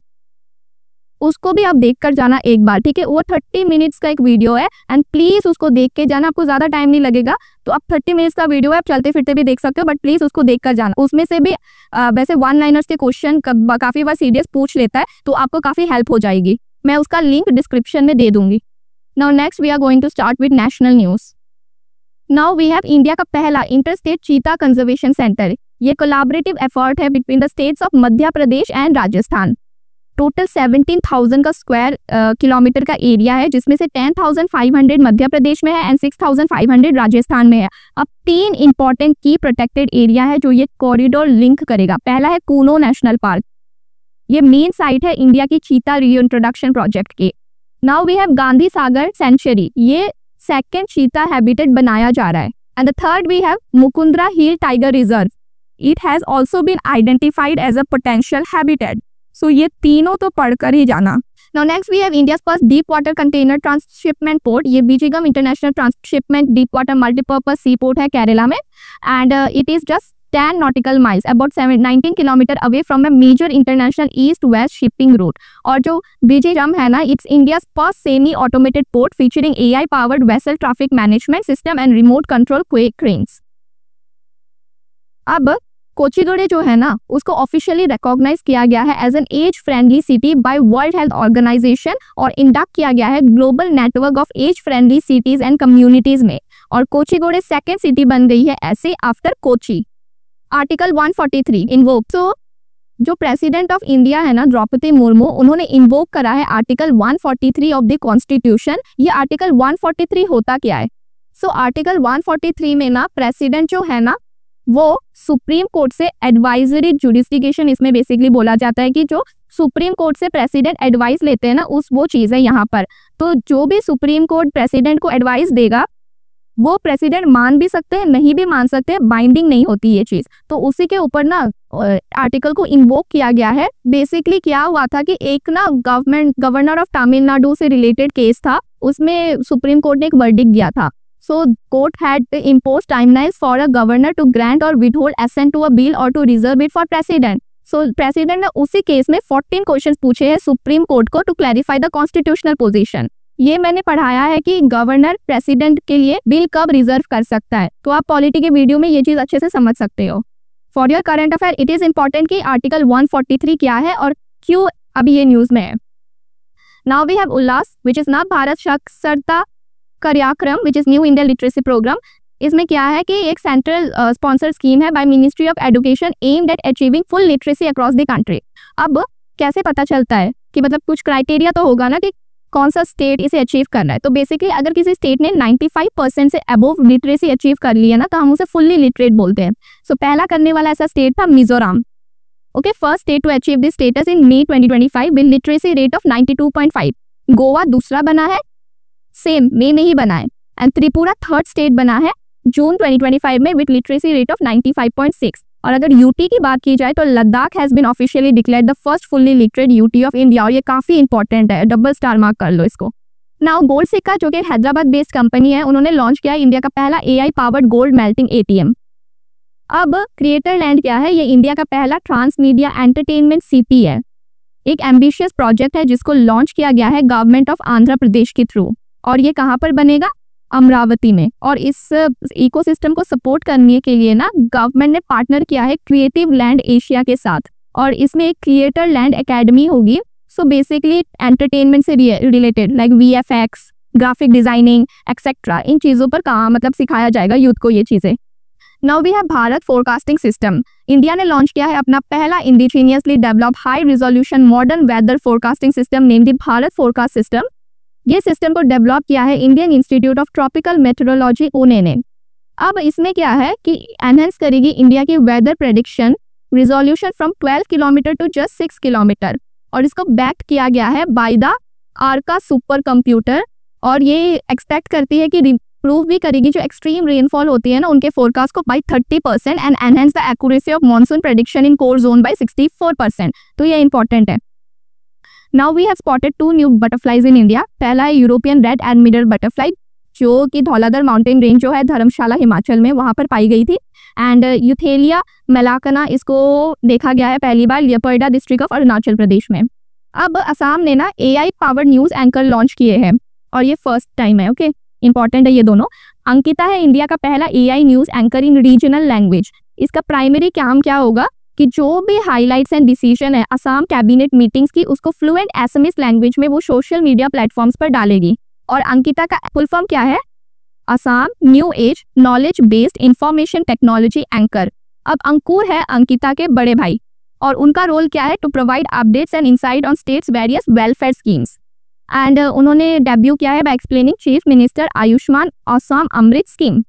उसको भी आप देख कर जाना एक बार, ठीक है। वो 30 मिनट्स का एक वीडियो है एंड प्लीज उसको देख के जाना, आपको ज्यादा टाइम नहीं लगेगा। तो आप 30 मिनट्स का वीडियो है, आप चलते फिरते भी देख सकते हो, बट प्लीज उसको देख कर जाना। उसमें से भी वैसे 1 लाइनर्स के क्वेश्चन काफी बार सीडीएस पूछ लेता है, तो आपको काफी हेल्प हो जाएगी। मैं उसका लिंक डिस्क्रिप्शन में दे दूंगी। Now next we are going to start with national news. Now we have India का पहला इंटरस्टेट चीता कंजर्वेशन सेंटर। ये कोलैबोरेटिव एफर्ट है between the states of Madhya Pradesh and Rajasthan. Total 17,000 का स्क्वायर किलोमीटर का एरिया है, जिसमें से 10,500 मध्य प्रदेश में है एंड 6,500 राजस्थान में है। अब 3 इंपॉर्टेंट की प्रोटेक्टेड एरिया है जो ये कॉरिडोर लिंक करेगा। पहला है कूनो नेशनल पार्क, ये मेन साइट है इंडिया की चीता रीइंट्रोडक्शन प्रोजेक्ट की। Now we have Gandhi Sagar sanctuary, ये सेकेंड चीता हैबिटेट बनाया जा रहा है। And the third we have Mukundra hill tiger reserve, it has also been identified as a potential habitat. So ये तीनों तो पढ़कर ही जाना। Now next we have India's first deep water container transshipment port, ये Vizhinjam international transshipment deep water multipurpose sea port है केरला में, and it is just 10 nautical miles about 19 kilometre away from a major international east west shipping route. और जो बीजिंगम है ना, it's India's first semi automated port featuring AI powered vessel traffic management system and remote control cranes. अब कोचीगुड़े जो है ना, उसको ऑफिशियली रिकॉग्नाइज किया गया है as an age friendly city by world health organization, और इंडक्ट किया गया है global network of age friendly cities and communities में। और कोचीगुड़े सेकेंड सिटी बन गई है ऐसे after Kochi. Article 143 invoke. So जो प्रेसिडेंट ऑफ इंडिया है ना, द्रौपदी मुर्मू, उन्होंने इन्वोक करा है आर्टिकल 143 ऑफ द कॉन्स्टिट्यूशन। ये आर्टिकल 143 होता क्या है? सो आर्टिकल 143 में ना प्रेसिडेंट जो है ना, वो सुप्रीम कोर्ट से एडवाइजरी जुडिस्टिकेशन, इसमें बेसिकली बोला जाता है कि जो सुप्रीम कोर्ट से प्रेसिडेंट एडवाइस लेते हैं ना, वो चीज है यहाँ पर। तो जो भी सुप्रीम कोर्ट प्रेसिडेंट को एडवाइस देगा वो प्रेसिडेंट मान भी सकते हैं, नहीं भी मान सकते हैं, बाइंडिंग नहीं होती ये चीज। तो उसी के ऊपर ना आर्टिकल को इन्वोक किया गया है। बेसिकली क्या हुआ था कि एक ना गवर्नर ऑफ तमिलनाडु से रिलेटेड केस था, उसमें सुप्रीम कोर्ट ने एक वर्डिक्ट दिया था। So court had impose timelines for a governor to grant और withhold assent to a bill और to reserve it for president. So president ने उसी केस में 14 क्वेश्चंस पूछे हैं सुप्रीम कोर्ट को to clarify the constitutional position. ये मैंने पढ़ाया है कि गवर्नर प्रेसिडेंट के लिए बिल कब रिजर्व कर सकता है, तो आप पॉलिटी के वीडियो में ये चीज अच्छे से समझ सकते हो। For your current affair it is important कि आर्टिकल 143 क्या है और क्यों अभी ये न्यूज में है। Now we have Ullas which is Nav Bharat Saksharta Karyakram which is new India literacy programme. इसमें क्या है कि एक सेंट्रल स्पॉन्सर स्कीम है by ministry of education aimed at achieving full literacy across the country. अब कैसे पता चलता है कि मतलब कुछ क्राइटेरिया तो होगा ना कि कौन सा स्टेट इसे अचीव करना है। तो बेसिकली अगर किसी स्टेट ने 95% से अबोव लिटरेसी अचीव कर लिया ना, तो हम उसे फुल्ली लिटरेट बोलते हैं। सो पहला करने वाला ऐसा स्टेट था Mizoram. Okay, first state to achieve this status in May 2025 with literacy rate of 92.5। Goa दूसरा बना है, सेम मई में ही बना है। एंड त्रिपुरा थर्ड स्टेट बना है जून 2025 में विद लिटरेसी रेट ऑफ 95.6। और अगर यूटी की बात की जाए तो Ladakh has been officially declared the first fully literate UT of India, और ये काफी इंपॉर्टेंट है, डबल स्टार मार्क कर लो इसको। नाउ गोल्ड सिक्का जो कि हैदराबाद बेस्ड कंपनी है, उन्होंने लॉन्च किया इंडिया का पहला AI powered gold melting ATM. अब क्रिएटर लैंड क्या है, ये इंडिया का पहला ट्रांस मीडिया एंटरटेनमेंट सिटी है। एक एम्बिशियस प्रोजेक्ट है जिसको लॉन्च किया गया है गवर्नमेंट ऑफ आंध्र प्रदेश के थ्रू, और ये कहाँ पर बनेगा, अमरावती में। और इस इकोसिस्टम को सपोर्ट करने के लिए ना गवर्नमेंट ने पार्टनर किया है क्रिएटिव लैंड एशिया के साथ, और इसमें एक क्रिएटर लैंड एकेडमी होगी। सो बेसिकली एंटरटेनमेंट से related like VFX, graphic designing etcetera, इन चीज़ों पर काम मतलब सिखाया जाएगा यूथ को ये चीज़ें। Now we have Bharat forecasting system. India ने लॉन्च किया है अपना पहला indigenously develop high resolution modern weather forecasting system named Bharat forecast system. ये सिस्टम को डेवलप किया है Indian institute of tropical meteorology Pune ने। अब इसमें क्या है कि एनहेंस करेगी इंडिया की weather prediction resolution from 12 kilometre to just 6 kilometre, और इसको बैक किया गया है by the Arka super computer. और ये एक्सपेक्ट करती है कि प्रूव भी करेगी जो एक्सट्रीम रेनफॉल होती है ना उनके फोरकास्ट को by 30% and enhance the accuracy of monsoon prediction in core zone by 64%। तो ये इंपॉर्टेंट है। Now we have spotted 2 new butterflies in India. पहला है यूरोपियन रेड एडमिरल बटरफ्लाई, जो कि धौलाधर माउंटेन रेंज जो है धर्मशाला हिमाचल में वहां पर पाई गई थी, एंड यूथेलिया मेलाकना इसको देखा गया है पहली बार लियोपर्डा डिस्ट्रिक्ट ऑफ अरुणाचल प्रदेश में। अब असम ने ना AI powered news anchor launch किए हैं, और ये फर्स्ट टाइम है। ओके, इंपॉर्टेंट है ये दोनों। अंकिता है इंडिया का पहला एआई न्यूज एंकर इन रीजनल लैंग्वेज। इसका प्राइमरी काम क्या होगा कि जो भी हाइलाइट्स एंड डिसीजन है असम कैबिनेट मीटिंग्स की, उसको फ्लुएंट एसएमएस लैंग्वेज में वो सोशल मीडिया प्लेटफॉर्म्स पर डालेगी। और अंकिता का फुल फॉर्म क्या है, Assam new age knowledge based information technology anchor. अब अंकुर है अंकिता के बड़े भाई, और उनका रोल क्या है, to provide updates and insight on states various welfare schemes. And उन्होंने डेब्यू किया है by explaining chief minister Ayushman Assam Amrit scheme.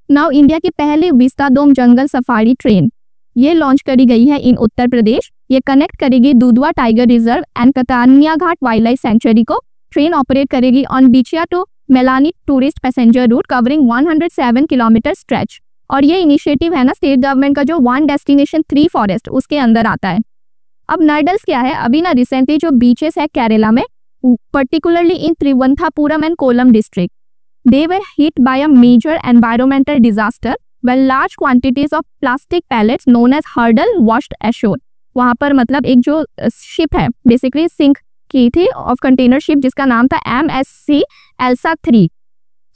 Now India की पहली विस्ताडोम जंगल सफारी ट्रेन ये लॉन्च करी गई है इन उत्तर प्रदेश। ये कनेक्ट करेगी Dudhwa tiger reserve and Katarnia Ghat wildlife sanctuary को। ट्रेन ऑपरेट करेगी on Bichia to Mailani tourist passenger route covering 107 kilometre stretch. और ये इनिशिएटिव है ना स्टेट गवर्नमेंट का, जो 1 डेस्टिनेशन 3 फॉरेस्ट उसके अंदर आता है। अब नर्डल्स क्या है, अभी ना रिसेंटली जो बीचेस है केरला में, particularly in Trivandrum and Kollam district, they were hit by a major environmental disaster when large quantities of plastic pellets known as hurdle washed ashore। वहाँ पर मतलब एक जो शिप है बेसिकली सिंक की थी ऑफ कंटेनर शिप जिसका नाम था MSC एल्सा 3।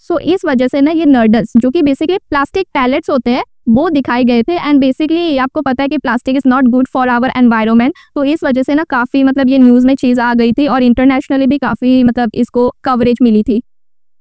सो इस वजह से ना ये नर्डल्स जो कि बेसिकली प्लास्टिक पैलेट्स होते हैं वो दिखाए गए थे। एंड बेसिकली आपको पता है कि plastic is not good for our environment, तो इस वजह से ना काफ़ी मतलब ये न्यूज़ में चीज़ आ गई थी, और इंटरनेशनली भी काफ़ी मतलब इसको कवरेज मिली थी।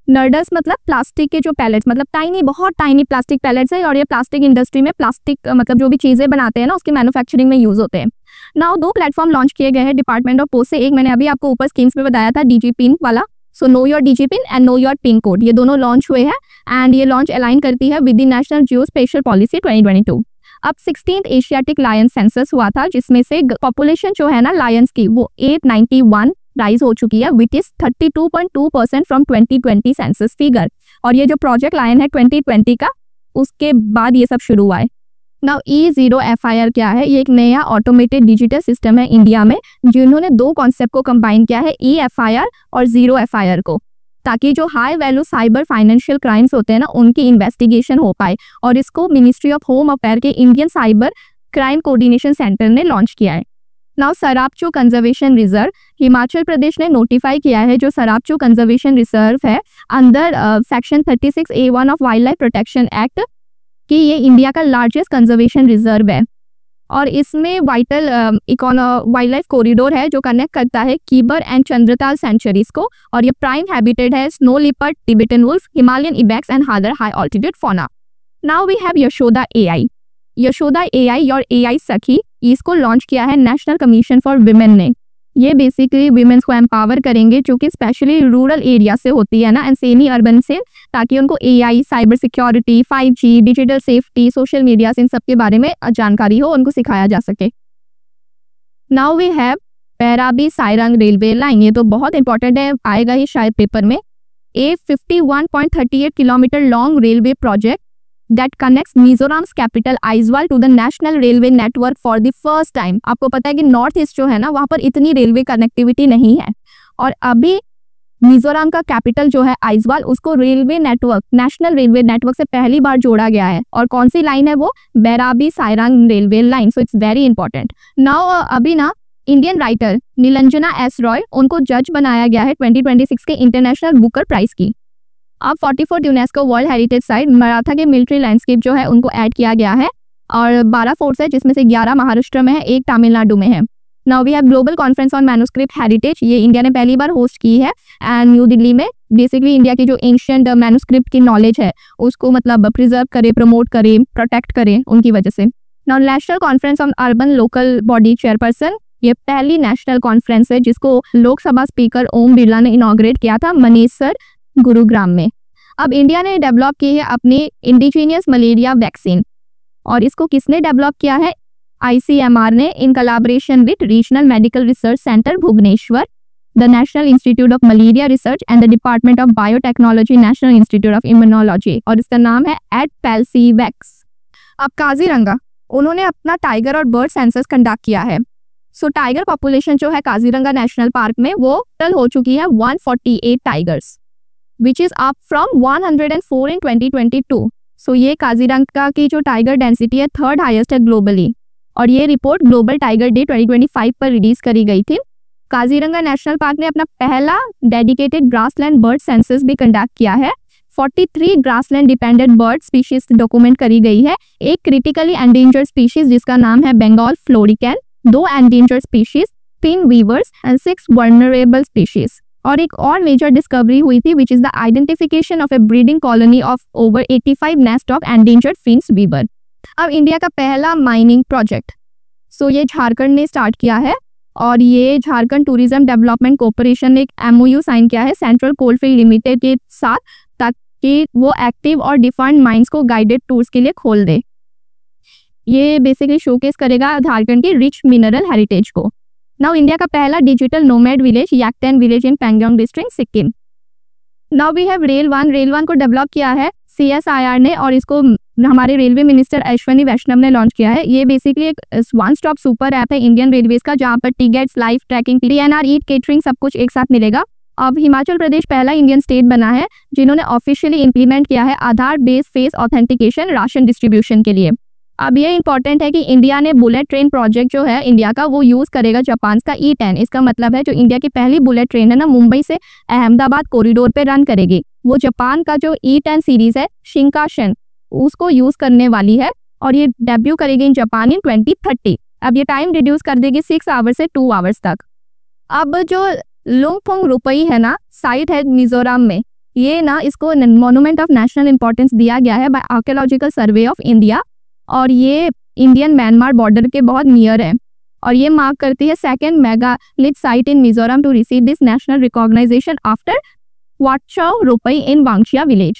नर्डल्स मतलब प्लास्टिक के जो पैलेट्स, मतलब टाइनी बहुत टाइनी प्लास्टिक पैलेट्स है, और ये प्लास्टिक इंडस्ट्री में प्लास्टिक मतलब जो भी चीज़ें बनाते हैं ना उसकी मैन्युफैक्चरिंग में यूज़ होते हैं। नाउ 2 प्लेटफॉर्म लॉन्च किए गए हैं डिपार्टमेंट ऑफ पोस्ट से। एक मैंने अभी आपको ऊपर स्कीम्स में बताया था DG पिन वाला, so know your DG pin and know your pin code, ये दोनों लॉन्च हुए हैं। एंड ये लॉन्च अलाइन करती है with the national Jio special policy 2022। अब 16th एशियाटिक लायन सेंसस हुआ था, जिसमें से पॉपुलेशन जो है ना लायंस की वो 891 राइज हो चुकी है, which is 32.2% from 2020 census figure. और ये जो प्रोजेक्ट लायन है 2020 का, उसके बाद ये सब शुरू हुआ है। नाउ E0 FIR क्या है, ये एक नया ऑटोमेटेड डिजिटल सिस्टम है इंडिया में, जिन्होंने 2 कॉन्सेप्ट को कंबाइन किया है, EFIR और 0 FIR को, ताकि जो high value cyber financial crimes होते हैं ना उनकी इन्वेस्टिगेशन हो पाए। और इसको मिनिस्ट्री ऑफ होम अफेयर के Indian cyber crime coordination centre ने लॉन्च किया है। Now सरापचू conservation reserve Himachal Pradesh ने नोटिफाई किया है, जो सरापचू कंजर्वेशन रिजर्व है under section 36A1 of wild life protection act, कि ये इंडिया का लार्जेस्ट कंजर्वेशन रिजर्व है। और इसमें वाइटल वाइल्ड लाइफ कॉरिडोर है जो कनेक्ट करता है कीबर एंड चंद्रताल सेंचुरीज को। और ये प्राइम हैबिटेट है snow leopard, Tibetan wolf, Himalayan ibex and other high altitude fauna. Now we have Yashoda AI। Yashoda AI और AI सखी, इसको लॉन्च किया है नेशनल कमीशन फॉर विमेन ने। ये बेसिकली विमेन्स को एम्पावर करेंगे जो कि स्पेशली रूरल एरिया से होती है ना एंड सेमी अर्बन से, ताकि उनको AI, cyber security, 5G, digital safety, social media इन सब के बारे में जानकारी हो, उनको सिखाया जा सके। Now we have Bairabi Sairang railway line. ये तो बहुत इंपॉर्टेंट है, आएगा ही शायद पेपर में। a 51.38 kilometer long railway project that connects Mizoram's capital Aizawl to the national railway network for the first time। आपको पता है कि नॉर्थ ईस्ट जो है ना, वहाँ पर इतनी रेलवे कनेक्टिविटी नहीं है, और अभी मिजोरम का कैपिटल जो है आइजवाल, उसको railway network, national railway network से पहली बार जोड़ा गया है। और कौन सी लाइन है वो? Bairabi Sairang railway line. So it's very important. Now अभी ना इंडियन राइटर नीलंजना एस रॉय, उनको जज बनाया गया है 2026 के इंटरनेशनल बुकर प्राइज की। अब 44 UNESCO world heritage site Maratha के मिलिट्री लैंडस्केप जो है उनको ऐड किया गया है, और 12 फोर्ट्स है, जिसमें से 11 महाराष्ट्र में है, 1 तमिलनाडु में है। Now we have global conference on manuscript heritage, ये इंडिया ने पहली बार होस्ट की है एंड न्यू दिल्ली में। बेसिकली इंडिया की जो एंशिएंट मैन्युस्क्रिप्ट की नॉलेज है उसको मतलब प्रिजर्व करे, प्रमोट करे, प्रोटेक्ट करे, उनकी वजह से। Now national conference on urban local body chairperson, ये पहली नेशनल कॉन्फ्रेंस है जिसको लोकसभा स्पीकर ओम बिरला ने इनॉग्रेट किया था मनेसर, गुरुग्राम में। अब इंडिया ने डेवलप की है अपनी इंडिजीनियस मलेरिया वैक्सीन, और इसको किसने डेवलप किया है? ICMR ने, in collaboration with regional medical research centre Bhubaneswar, the national institute of malaria research and the department of biotechnology, national institute of immunology, और इसका नाम है एडपेल्सीवैक्स। अब काजीरंगा, उन्होंने अपना टाइगर और बर्ड सेंसस कंडक्ट किया है। सो टाइगर पॉपुलेशन जो है काजीरंगा नेशनल पार्क में वो टोटल हो चुकी है 148 tigers, which is up from 104 इन 2022। सो ये काजीरंगा की जो टाइगर डेंसिटी है 3rd हाईएस्ट है ग्लोबली, और ये रिपोर्ट ग्लोबल टाइगर डे 2025 पर रिलीज करी गई थी। काजीरंगा नेशनल पार्क ने अपना पहला डेडिकेटेड ग्रासलैंड बर्ड सेंसस भी कंडक्ट किया है। 43 grassland dependent bird species document करी गई है। एक क्रिटिकली एंडेंजर्ड स्पीशीज जिसका नाम है Bengal florican, 2 endangered species, pin weavers and 6 vulnerable species. और एक और मेजर डिस्कवरी हुई थी which is the identification of a breeding colony of over 85 nest of endangered finch weaver. अब इंडिया का पहला माइनिंग प्रोजेक्ट, सो ये झारखंड ने स्टार्ट किया है, और ये झारखंड टूरिज्म डेवलपमेंट कॉर्पोरेशन ने एक MOU साइन किया है सेंट्रल कोलफील्ड लिमिटेड के साथ, ताकि वो एक्टिव और डिफाइंड माइंस को गाइडेड टूर्स के लिए खोल दे। ये बेसिकली शोकेस करेगा झारखंड की रिच मिनरल हेरिटेज को। नाउ इंडिया का पहला digital nomad village Yakten village in Pakyong district, Sikkim. Now we have rail one को डेवलप किया है CSIR ने, और इसको हमारे रेलवे मिनिस्टर अश्विनी वैष्णव ने लॉन्च किया है। ये बेसिकली एक वन स्टॉप सुपर ऐप है इंडियन रेलवेज का, जहाँ पर टिकट्स, लाइव ट्रैकिंग, PNR, ईट, केटरिंग सब कुछ एक साथ मिलेगा। अब हिमाचल प्रदेश पहला इंडियन स्टेट बना है जिन्होंने ऑफिशियली इंप्लीमेंट किया है Aadhaar based face authentication ration distribution के लिए। अब ये इंपॉर्टेंट है कि इंडिया ने बुलेट ट्रेन प्रोजेक्ट जो है इंडिया का, वो यूज करेगा जापान का E10। इसका मतलब है जो इंडिया की पहली बुलेट ट्रेन है ना, मुंबई से अहमदाबाद कॉरिडोर पे रन करेगी, वो जापान का जो E10 सीरीज है शिंकानसेन, उसको यूज करने वाली है, और ये डेब्यू करेगी इन जापान इन 2030। अब ये टाइम रिड्यूस कर देगी 6 आवर्स से 2 आवर्स तक। अब जो लुंगफुंग रुपई है ना, साइट है मिजोरम में, ये ना इसको मॉन्यूमेंट ऑफ नेशनल इंपॉर्टेंस दिया गया है by archaeological survey of India, और ये इंडियन म्यांमार बॉर्डर के बहुत नियर है, और ये मार्क करती है 2nd megalith site in Mizoram to receive this national recognition after Watchao Rupai in Vangchhia village.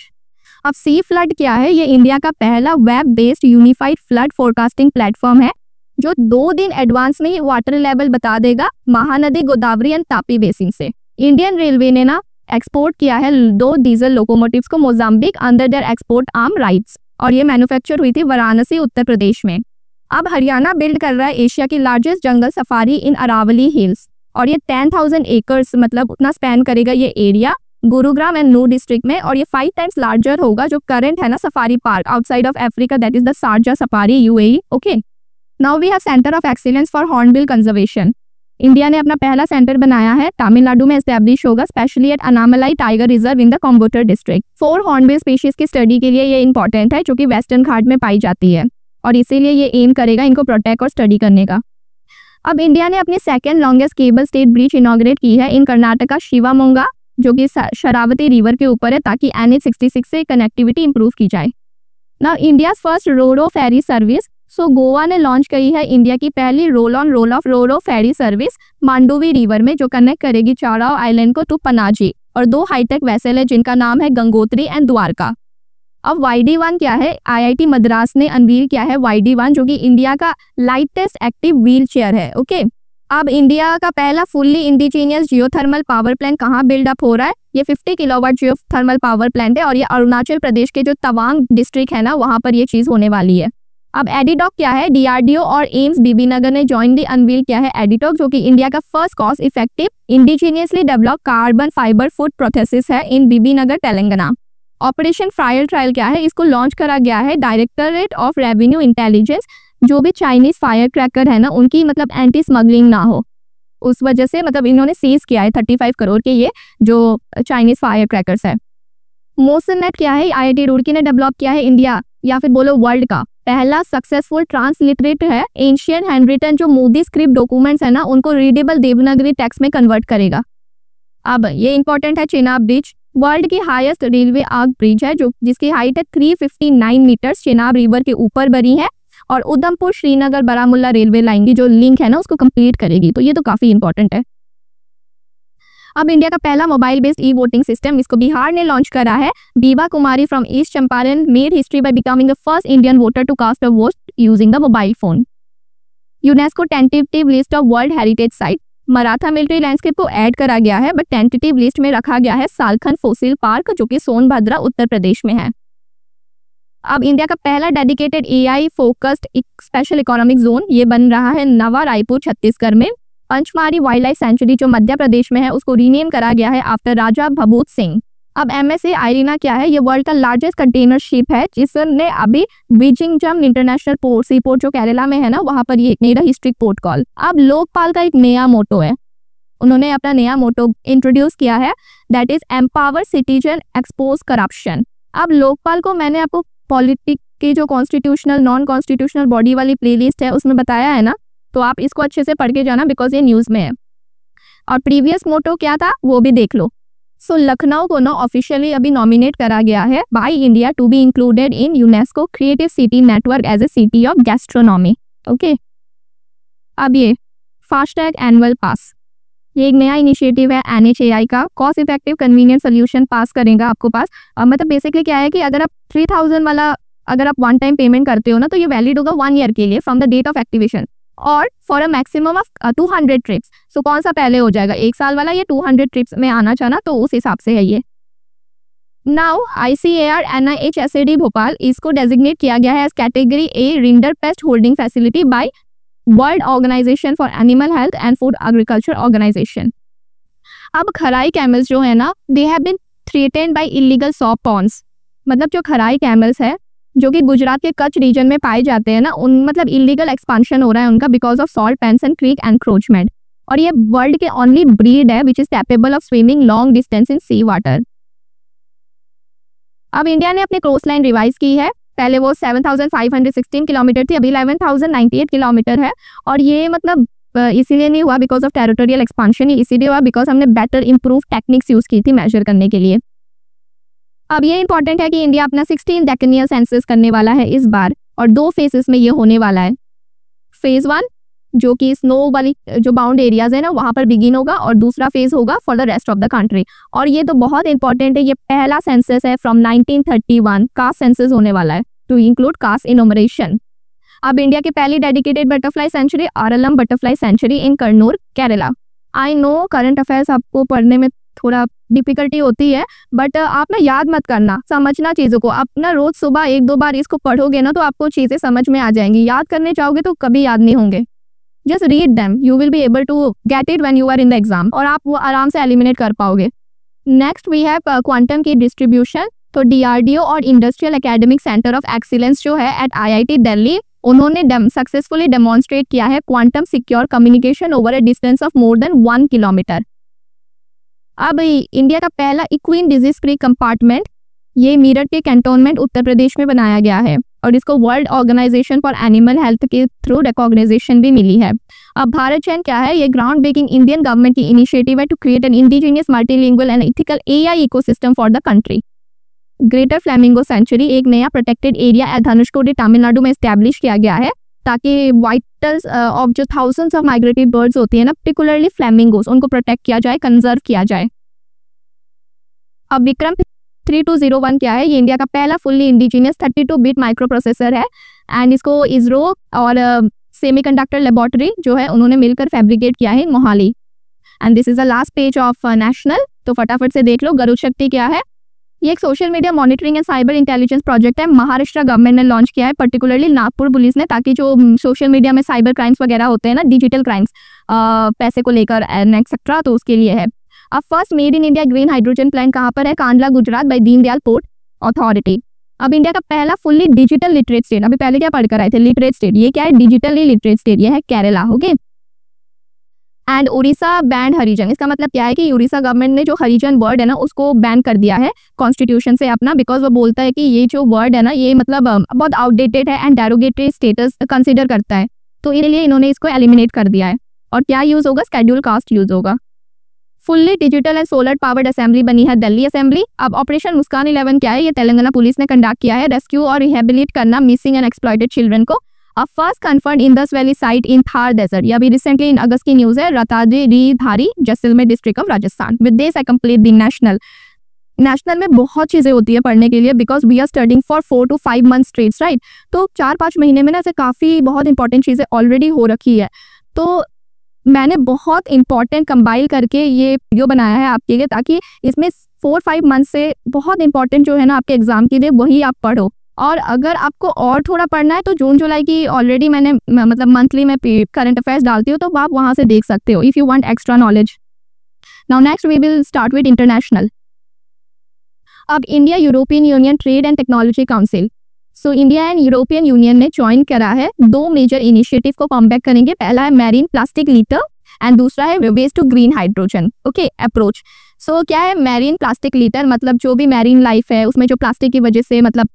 अब सी फ्लड क्या है? ये इंडिया का पहला web based unified flood forecasting platform है, जो 2 दिन एडवांस में ही वाटर लेवल बता देगा महानदी, गोदावरी एंड तापी बेसिन से। इंडियन रेलवे ने ना एक्सपोर्ट किया है 2 डीजल लोकोमोटिव्स को Mozambique under their export arm rights, और ये मैन्युफैक्चर हुई थी वाराणसी, उत्तर प्रदेश में। अब हरियाणा बिल्ड कर रहा है एशिया की लार्जेस्ट जंगल सफारी इन अरावली हिल्स, और ये 10,000 एकर्स मतलब उतना स्पैन करेगा ये area Gurugram and Noor district में, और ये 5 टाइम्स लार्जर होगा जो करंट है ना safari park outside of Africa, that is the Sharjah safari UAE। Okay, now we have centre of excellence for hornbill conservation. India ने अपना पहला सेंटर बनाया है, तमिलनाडु में एस्टैब्लिश होगा, specially at Anamalai tiger reserve in the Coimbatore district. 4 hornbill species की study के लिए ये इंपॉर्टेंट है, जो कि वेस्टर्न घाट में पाई जाती है, और इसीलिए ये एम करेगा इनको प्रोटेक्ट और स्टडी करने का। अब इंडिया ने अपनी 2nd longest cable stayed bridge inaugurate की है इन कर्नाटका शिवामोगा, जो कि शरावती रिवर के ऊपर है, ताकि NH66 से कनेक्टिविटी इंप्रूव की जाए। नाउ इंडिया फर्स्ट रोरो फेरी सर्विस, सो गोवा ने लॉन्च की है इंडिया की पहली roll on roll of Roro ferry service Mandovi river में, जो कनेक्ट करेगी चाराओ आइलैंड को टू पनाजी, और 2 हाईटेक वेसल है जिनका नाम है गंगोत्री एंड द्वारका। अब YD1 क्या है? IIT मद्रास ने अनवील किया है YD1, जो कि इंडिया का लाइटेस्ट एक्टिव व्हील चेयर है। ओके, अब इंडिया का पहला fully indigenous geothermal power plant कहाँ बिल्डअप हो रहा है? ये 50 किलोवाट जियोथर्मल पावर प्लांट है और ये अरुणाचल प्रदेश के जो तवांग डिस्ट्रिक्ट है ना, वहां पर ये चीज होने वाली है। अब एडिटॉक क्या है? डीआरडीओ और एम्स बीबीनगर ने जॉइंटली अनवील किया है एडिटॉक, जो कि इंडिया का first cost effective indigenously develop carbon fibre foot prostheses है in Bibinagar Telangana. Operation fire trial क्या है? इसको लॉन्च करा गया है डायरेक्टरेट ऑफ रेवेन्यू इंटेलिजेंस। जो भी चाइनीज फायर क्रैकर है ना, उनकी मतलब एंटी स्मगलिंग ना हो, उस वजह से मतलब इन्होंने सीज किया है 35 करोड़ के ये जो चाइनीज फायर क्रैकर्स है। मोशन नेट क्या है? आईआईटी रुड़की ने डेवलप किया है इंडिया या फिर बोलो वर्ल्ड का पहला सक्सेसफुल ट्रांसलिटरेट है एंशियंट हैंडरिटन जो मोदी स्क्रिप्ट डॉक्यूमेंट्स है ना, उनको रीडेबल देवनागरी टेक्स्ट में कन्वर्ट करेगा। अब ये इंपॉर्टेंट है, चेनाब ब्रिज वर्ल्ड की हाईएस्ट रेलवे आर्क ब्रिज है जो जिसकी हाइट है 359 मीटर्स, चेनाब रिवर के ऊपर बनी है और उधमपुर श्रीनगर बारामुल्ला रेलवे लाइन की जो लिंक है ना उसको कंप्लीट करेगी। तो ये तो काफी इंपॉर्टेंट है। अब इंडिया का पहला mobile based e voting system इसको बिहार ने लॉन्च करा है। Biba Kumari from east Champaran made history by becoming the first Indian voter to cast a vote using the mobile phone. UNESCO tentative list of world heritage site Maratha military landscape को add करा गया है, but tentative list में रखा गया है Salkhan fossil park जो कि सोनभद्रा उत्तर प्रदेश में है। अब इंडिया का पहला dedicated AI focused special economic zone ये बन रहा है नवा रायपुर छत्तीसगढ़ में। पंचमारी वाइल्ड लाइफ सेंचुरी जो मध्य प्रदेश में है उसको रीनेम करा गया है आफ्टर राजा भभूत सिंह। अब एमएससी आयरीना क्या है? ये वर्ल्ड का लार्जेस्ट कंटेनर शिप है जिसने अभी बीजिंगजम इंटरनेशनल पोर्ट सी पोर्ट जो केरला में है ना, वहां पर ये नई डिस्ट्रिक्ट पोर्ट कॉल। अब लोकपाल का एक नया मोटो है, उन्होंने अपना नया मोटो इंट्रोड्यूस किया है, that is empower citizen expose corruption. अब लोकपाल को मैंने आपको पॉलिटिक की जो कॉन्स्टिट्यूशनल नॉन कॉन्स्टिट्यूशनल बॉडी वाली प्लेलिस्ट है उसमें बताया है ना, तो आप इसको अच्छे से पढ़ के जाना बिकॉज ये न्यूज में है। और प्रीवियस मोटो क्या था वो भी देख लो। सो लखनऊ को ना ऑफिशियली अभी नॉमिनेट करा गया है by India to be included in UNESCO creative city network as a city of gastronomy. Okay, अब ये फास्टैग एनुअल पास ये एक नया इनिशिएटिव है NHAI का, कॉस्ट इफेक्टिव कन्वीनियंट सोल्यूशन पास करेगा आपको पास। मतलब बेसिकली क्या है कि अगर आप 3000 वाला अगर आप वन टाइम पेमेंट करते हो ना तो ये वैलिड होगा 1 ईयर के लिए from the date of activation और for a maximum of 200 trips. So कौन सा पहले हो जाएगा, 1 साल वाला या 200 ट्रिप्स में आना चाहना, तो उस हिसाब से है ये। नाउ ICAR NIHSAD भोपाल इसको डेजिग्नेट किया गया है as category A rinderpest holding facility by world organisation for animal health and food agriculture organisation. अब खराई कैमल्स जो है ना, they have been threatened by illegal सॉप पॉन्ड्स। मतलब जो खराई कैमल्स है जो कि गुजरात के कच्छ रीजन में पाए जाते हैं ना, उन मतलब इलीगल एक्सपांशन हो रहा है उनका because of salt pans and creek encroachment. और ये वर्ल्ड के ओनली ब्रीड है which is capable of swimming long distance in sea water. अब इंडिया ने अपनी कोस्ट लाइन रिवाइज की है, पहले वो 7,516 किलोमीटर थी, अभी 11,098 किलोमीटर है। और ये मतलब इसीलिए नहीं हुआ बिकॉज ऑफ टेरिटोरियल एक्सपांशन, इसीलिए हुआ बिकॉज हमने बेटर इंप्रूव टेक्निक्स यूज की थी मेजर करने के लिए। अब ये इंपॉर्टेंट है कि इंडिया अपना 16 डेकेनियल सेंसस करने वाला है इस बार और 2 फेजेस में ये होने वाला है। फेज 1 जो कि स्नो वाली जो बाउंड एरियाज है ना वहां पर बिगिन होगा और दूसरा फेज होगा for the rest of the country. और ये तो बहुत इंपॉर्टेंट है, ये पहला सेंसस है फ्रॉम 1931 कास्ट सेंसस होने वाला है टू इंक्लूड कास्ट इनोमरेशन। अब इंडिया की पहली dedicated butterfly century RLM butterfly century in Kannur Kerala. I know current affairs आपको पढ़ने में थोड़ा डिफिकल्टी होती है, बट आप ना याद मत करना, समझना चीज़ों को। आप ना रोज सुबह 1-2 बार इसको पढ़ोगे ना तो आपको चीज़ें समझ में आ जाएंगी। याद करने जाओगे तो कभी याद नहीं होंगे। Just read them, you will be able to get it when you are in the exam और आप वो आराम से एलिमिनेट कर पाओगे। Next we have quantum key distribution. तो DRDO और industrial academic centre of excellence जो है एट IIT दिल्ली, उन्होंने सक्सेसफुली डेमोन्स्ट्रेट किया है quantum secure communication over a distance of more than 1 kilometre. अब इंडिया का पहला इक्विन डिजीज फ्री कंपार्टमेंट ये मीरठ के कैंटोनमेंट उत्तर प्रदेश में बनाया गया है और इसको world organisation for animal health के थ्रू रिकॉग्नाइजेशन भी मिली है। अब भारत चैन क्या है, ये ग्राउंड ब्रेकिंग इंडियन गवर्नमेंट की इनिशिएटिव है to create an indigenous multilingual and ethical AI ecosystem for the country. Greater flamingo sanctuary एक नया प्रोटेक्टेड एरिया धनुषकोडी तमिलनाडु में स्टैब्लिश किया गया है ताकि वाइटल्स ऑफ जो थाउजेंड्स ऑफ माइग्रेटरी बर्ड्स होती है ना, पर्टिकुलरली फ्लैमिंगोस, उनको प्रोटेक्ट किया जाए, कंजर्व किया जाए। अब विक्रम 3201 क्या है, ये इंडिया का पहला fully indigenous 32 bit micro processor है एंड इसको इसरो और सेमीकंडक्टर लेबोरेटरी जो है उन्होंने मिलकर फैब्रिकेट किया है Mohali. And this is the last page of national, तो फटाफट से देख लो गरुड़ शक्ति क्या है। ये एक social media monitoring and cyber intelligence project है, महाराष्ट्र गवर्नमेंट ने लॉन्च किया है, पर्टिकुलरली नागपुर पुलिस ने, ताकि जो सोशल मीडिया में साइबर क्राइम्स वगैरह होते हैं ना, डिजिटल क्राइम्स पैसे को लेकर एंड एक्सेट्रा, तो उसके लिए है। अब first made in India green hydrogen plant कहाँ पर है? Kandla Gujarat by Deendayal port authority. अब इंडिया का पहला फुल्ली डिजिटल लिटरेट स्टेट, अभी पहले क्या पढ़कर आए थे? लिटरेट स्टेट, ये क्या है? डिजिटली लिटरेट स्टेट, ये है Kerala. Okay, and Orissa band Harijan, इसका मतलब क्या है कि उड़ीसा गवर्नमेंट ने जो हरिजन वर्ड है ना उसको बैन कर दिया है कॉन्स्टिट्यूशन से अपना, बिकॉज वो बोलता है कि ये जो वर्ड है ना ये मतलब बहुत आउटडेटेड है एंड डेरोगेटरी स्टेटस कंसीडर करता है, तो इसलिए इन्होंने इसको एलिमिनेट कर दिया है। और क्या यूज होगा? शेड्यूल कास्ट यूज होगा। Fully digital and solar powered assembly बनी है दिल्ली असेंबली। अब ऑपरेशन मुस्कान 11 क्या है? ये तेलंगाना पुलिस ने कंडक्ट किया है, रेस्क्यू और रिहेबिलिट करना मिसिंग एंड एक्सप्लॉइटेड चिल्ड्रन को। First confirmed Indus valley site in Thar desert, ये अभी रिसेंटली इन अगस्त की न्यूज है, रतारी धारी Jaisalmer district of Rajasthan. With this I complete the national में बहुत चीजें होती है पढ़ने के लिए, because we are studying for 4 to 5 months straight, right? तो 4-5 महीने में ना ऐसे काफी बहुत इंपॉर्टेंट चीजें ऑलरेडी हो रखी है, तो मैंने बहुत इंपॉर्टेंट कंबाइल करके ये वीडियो बनाया है आपके लिए, ताकि इसमें 4-5 मंथ से बहुत इंपॉर्टेंट जो है ना आपके एग्जाम के लिए वही आप पढ़ो। और अगर आपको और थोड़ा पढ़ना है तो जून जुलाई की ऑलरेडी मैंने मतलब मंथली में करंट अफेयर्स डालती हूँ, तो आप वहां से देख सकते हो if you want extra knowledge. Now next we will start with international. अब India European union trade and technology council, so India and European union ने ज्वाइन करा है, 2 मेजर इनिशिएटिव को कॉम्बैक करेंगे। पहला है मैरीन प्लास्टिक लीटर एंड दूसरा है waste to green hydrogen okay approach. So क्या है मैरीन प्लास्टिक लीटर? मतलब जो भी मैरीन लाइफ है उसमें जो प्लास्टिक की वजह से मतलब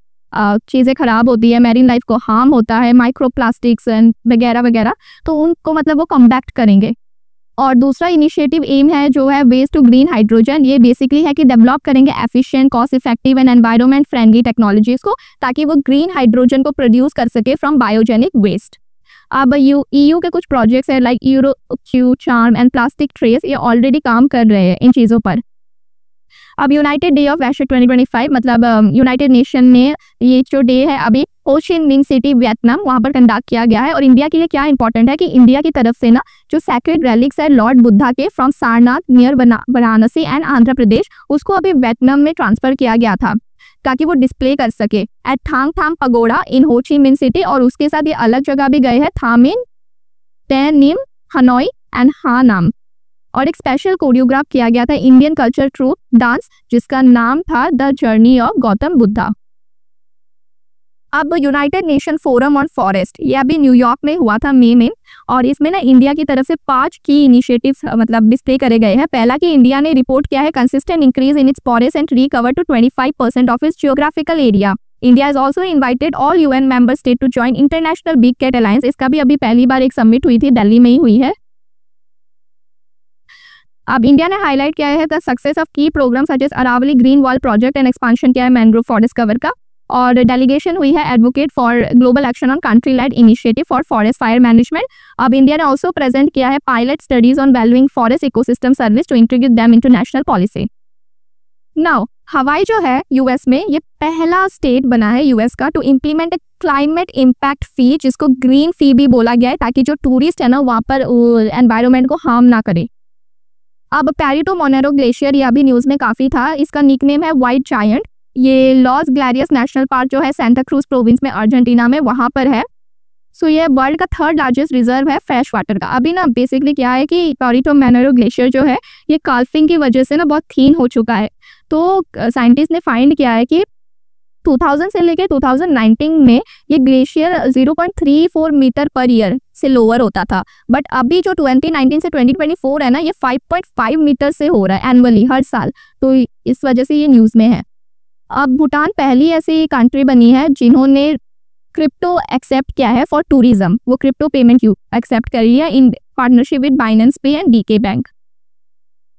चीज़ें खराब होती है, मैरीन लाइफ को हार्म होता है, माइक्रो प्लास्टिक्स एंड वगैरह वगैरह, तो उनको मतलब वो कॉम्बैक्ट करेंगे। और दूसरा इनिशिएटिव एम है जो है वेस्ट टू ग्रीन हाइड्रोजन, ये बेसिकली है कि डेवलप करेंगे efficient, cost effective and environment friendly technologies को, ताकि वो ग्रीन हाइड्रोजन को प्रोड्यूस कर सके फ्रॉम बायोजेनिक वेस्ट। अब EU के कुछ प्रोजेक्ट्स है like euro Q charm and plastic trace, ये ऑलरेडी काम कर रहे हैं इन चीज़ों पर। अब यूनाइटेड डे ऑफ वेस्टर 2025, मतलब यूनाइटेड नेशन ने ये जो डे है अभी हो ची मिन सिटी वियतनाम वहाँ पर कंडक्ट किया गया है। और इंडिया के लिए क्या इंपॉर्टेंट है कि इंडिया की तरफ से ना जो सैक्रेड रेलिक्स है लॉर्ड बुद्धा के from Sarnath near Varanasi and Andhra Pradesh, उसको अभी वियतनाम में ट्रांसफर किया गया था ताकि वो डिस्प्ले कर सके एट थांग थाम पगोड़ा इन हो ची मिन सिटी। और उसके साथ ये अलग जगह भी गए हैं, थामिन, टेनिम, हनोई एंड हानाम। और एक स्पेशल कोरियोग्राफ किया गया था इंडियन कल्चर ट्रूप डांस जिसका नाम था the journey of Gautam Buddha. अब united nation forum on forest, ये अभी न्यूयॉर्क में हुआ था मई में, और इसमें ना इंडिया की तरफ से 5 की इनिशिएटिव्स मतलब डिस्प्ले करे गए हैं। पहला कि इंडिया ने रिपोर्ट किया है consistent increase in its forest and recover to 25% of its geographical area. India is also invited all UN member state to join international big cat alliance, इसका भी अभी पहली बार एक समिट हुई थी, दिल्ली में ही हुई है। अब इंडिया ने हाईलाइट किया है the success of key programme such as Aravalli green wall project and expansion किया है मैंग्रोव फॉरेस्ट कवर का। और डेलीगेशन हुई है advocate for global action on country led initiative for forest fire management. अब इंडिया ने ऑल्सो प्रेजेंट किया है pilot studies on valuing forest ecosystem service to integrate them into national policy. Now Hawaii जो है US में ये पहला state बना है यूएस का टू इम्प्लीमेंट क्लाइमेट इम्पैक्ट फी, जिसको ग्रीन फी भी बोला गया है, ताकि जो टूरिस्ट है ना वहाँ पर एनवायरमेंट को हार्म ना करे। अब पैरिटो मोनेरो ग्लेशियर, ये अभी न्यूज़ में काफ़ी था, इसका निकनेम है व्हाइट जायंट। ये लॉस ग्लैरियस नेशनल पार्क जो है सेंटा क्रूज प्रोविंस में अर्जेंटीना में वहाँ पर है। सो ये वर्ल्ड का 3rd लार्जेस्ट रिजर्व है फ्रेश वाटर का। अभी ना बेसिकली क्या है कि पैरिटो मोनेरो ग्लेशियर जो है ये काल्फिंग की वजह से ना बहुत थीन हो चुका है। तो साइंटिस्ट ने फाइंड किया है कि 2000 से लेकर 2019 में ये ग्लेशियर 0.34 मीटर पर ईयर से लोअर होता था, बट अभी जो 2019 से 2024 है ना ये 5.5 मीटर से हो रहा है एनुअली हर साल, तो इस वजह से ये न्यूज़ में है। अब भूटान पहली ऐसी कंट्री बनी है जिन्होंने क्रिप्टो एक्सेप्ट किया है फॉर टूरिज्म, वो क्रिप्टो पेमेंट एक्सेप्ट करी है इन पार्टनरशिप विद बाइनेंस पे एंड DK बैंक।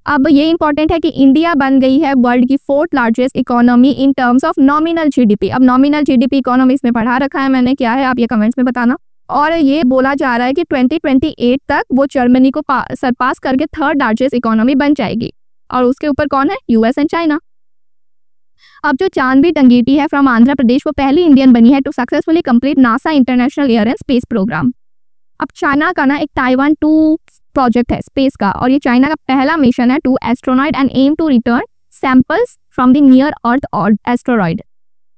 अब ये इंपॉर्टेंट है कि इंडिया बन गई है वर्ल्ड की 4th largest economy in terms of nominal GDP। अब नॉमिनल GDP इकोनॉमी इसमें पढ़ा रखा है मैंने, क्या है आप ये कमेंट्स में बताना। और ये बोला जा रहा है कि 2028 तक वो जर्मनी को सरपास करके 3rd लार्जेस्ट इकोनॉमी बन जाएगी। और उसके ऊपर कौन है? US and China. अब जो चांदबी टंगेटी है फ्रॉम आंध्र प्रदेश, वो पहली इंडियन बनी है to successfully complete NASA international air and space programme. अब चाइना का ना एक ताइवान 2 प्रोजेक्ट है स्पेस का, और ये चाइना का पहला मिशन है to asteroid and aim to return samples from the near earth asteroid.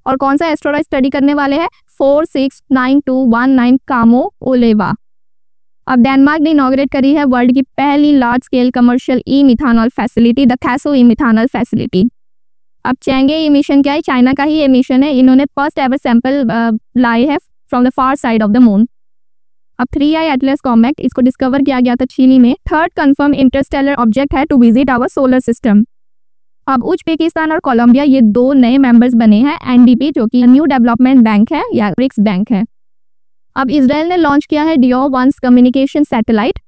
और कौन सा एस्ट्रॉइड स्टडी करने वाले हैं? 469219 कामो ओलेवा। अब डेनमार्क ने इनॉग्रेट करी है वर्ल्ड की पहली large scale commercial E methanol facility, the कैसो ई मिथानॉल फैसिलिटी। अब चेंगे ये मिशन क्या है? चाइना का ही ये मिशन है। इन्होंने फर्स्ट एवर सैंपल लाए हैं from the far side of the moon. अब 3i एटलस कॉमेट, इसको डिस्कवर किया गया था चिली में। थर्ड कंफर्म इंटरस्टेलर ऑब्जेक्ट है to visit our solar system. अब उज्बेकिस्तान और कोलंबिया ये 2 नए मेंबर्स बने हैं एनडीबी, जो कि न्यू डेवलपमेंट बैंक है या ब्रिक्स बैंक है। अब इजराइल ने लॉन्च किया है DIO-1 communication satellite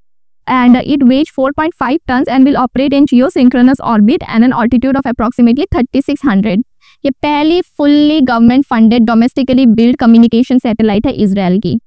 and it weighs 4.5 tonnes and will operate in geosynchronous orbit and an altitude of approximately 3600। ये पहली fully government funded domestically build communication satellite है इजराइल की।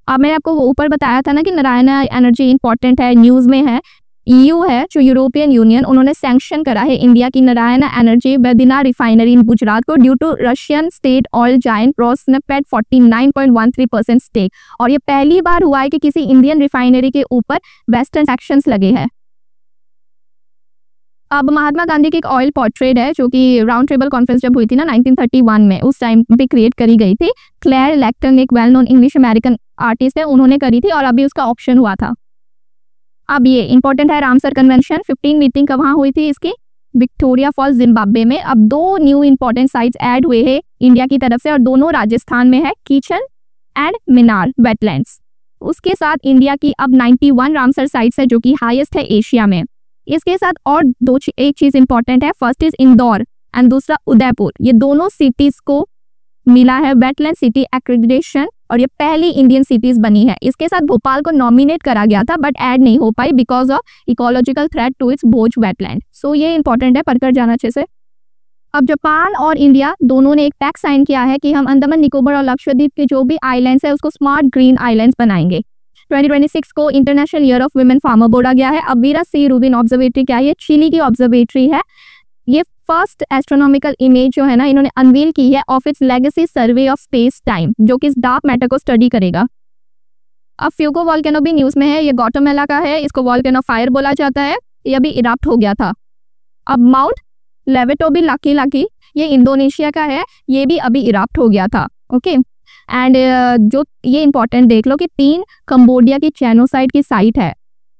अब मैंने आपको ऊपर बताया था ना कि नारायणा एनर्जी इंपॉर्टेंट है, न्यूज़ में है। EU है जो यूरोपियन यूनियन, उन्होंने सैंक्शन करा है इंडिया की नारायणा एनर्जी बेदिना रिफाइनरी इन गुजरात को due to Russian state oil giant Rosneft 49.13% stake. और ये पहली बार हुआ है कि किसी इंडियन रिफाइनरी के ऊपर वेस्टर्न सैंक्शंस लगे हैं। अब महात्मा गांधी की एक ऑयल पोर्ट्रेट है जो कि राउंड टेबल कॉन्फ्रेंस जब हुई थी ना 1931 में, उस टाइम पे क्रिएट करी गई थी। क्लेयर लैक्टन एक well known English American artist है, उन्होंने करी थी और अभी उसका ऑप्शन हुआ था। अब ये इंपॉर्टेंट है रामसर कन्वेंशन 15 मीटिंग कहाँ हुई थी इसकी? विक्टोरिया फॉल्स जिम्बाब्वे में। अब 2 न्यू इंपॉर्टेंट साइट्स ऐड हुए हैं इंडिया की तरफ से और दोनों राजस्थान में है, कीचन एंड मिनार वेटलैंड्स। उसके साथ इंडिया की अब 91 रामसर साइट्स है जो कि हाईएस्ट है एशिया में। इसके साथ और एक चीज इंपॉर्टेंट है, फर्स्ट इज इंदौर एंड दूसरा उदयपुर। ये दोनों सिटीज को मिला है वेटलैंड सिटी एक्रेडिटेशन और ये पहली इंडियन सिटीज बनी है। इसके साथ भोपाल को नॉमिनेट करा गया था बट ऐड नहीं हो पाई because of ecological threat to its Bhoj wetland. So ये इंपॉर्टेंट है, पढ़कर जाना अच्छे से। अब जापान और इंडिया दोनों ने एक पैक्ट साइन किया है कि हम अंडमान निकोबार और लक्षद्वीप के जो भी आइलैंड्स है उसको स्मार्ट ग्रीन आइलैंड्स बनाएंगे। 2026 को international year of women farmer बोला गया है। अब वीरा सी रूबिन ऑब्जर्वेटरी क्या है? ये चिली की ऑब्जर्वेटरी है। ये फर्स्ट एस्ट्रोनॉमिकल इमेज जो है ना इन्होंने अनवील की है of its legacy survey of space time, जो कि इस डार्क मैटर को स्टडी करेगा। अब फ्यूगो वॉल्केनो भी न्यूज में है, ये ग्वाटेमाला का है, इसको वॉल्केनो फायर बोला जाता है, ये अभी इरप्ट हो गया था। अब माउंट लेवेटोबी लाकी ये इंडोनेशिया का है, ये भी अभी इरप्ट हो गया था। ओके एंड जो ये इंपॉर्टेंट देख लो कि 3 कंबोडिया की जेनोसाइड की साइट है,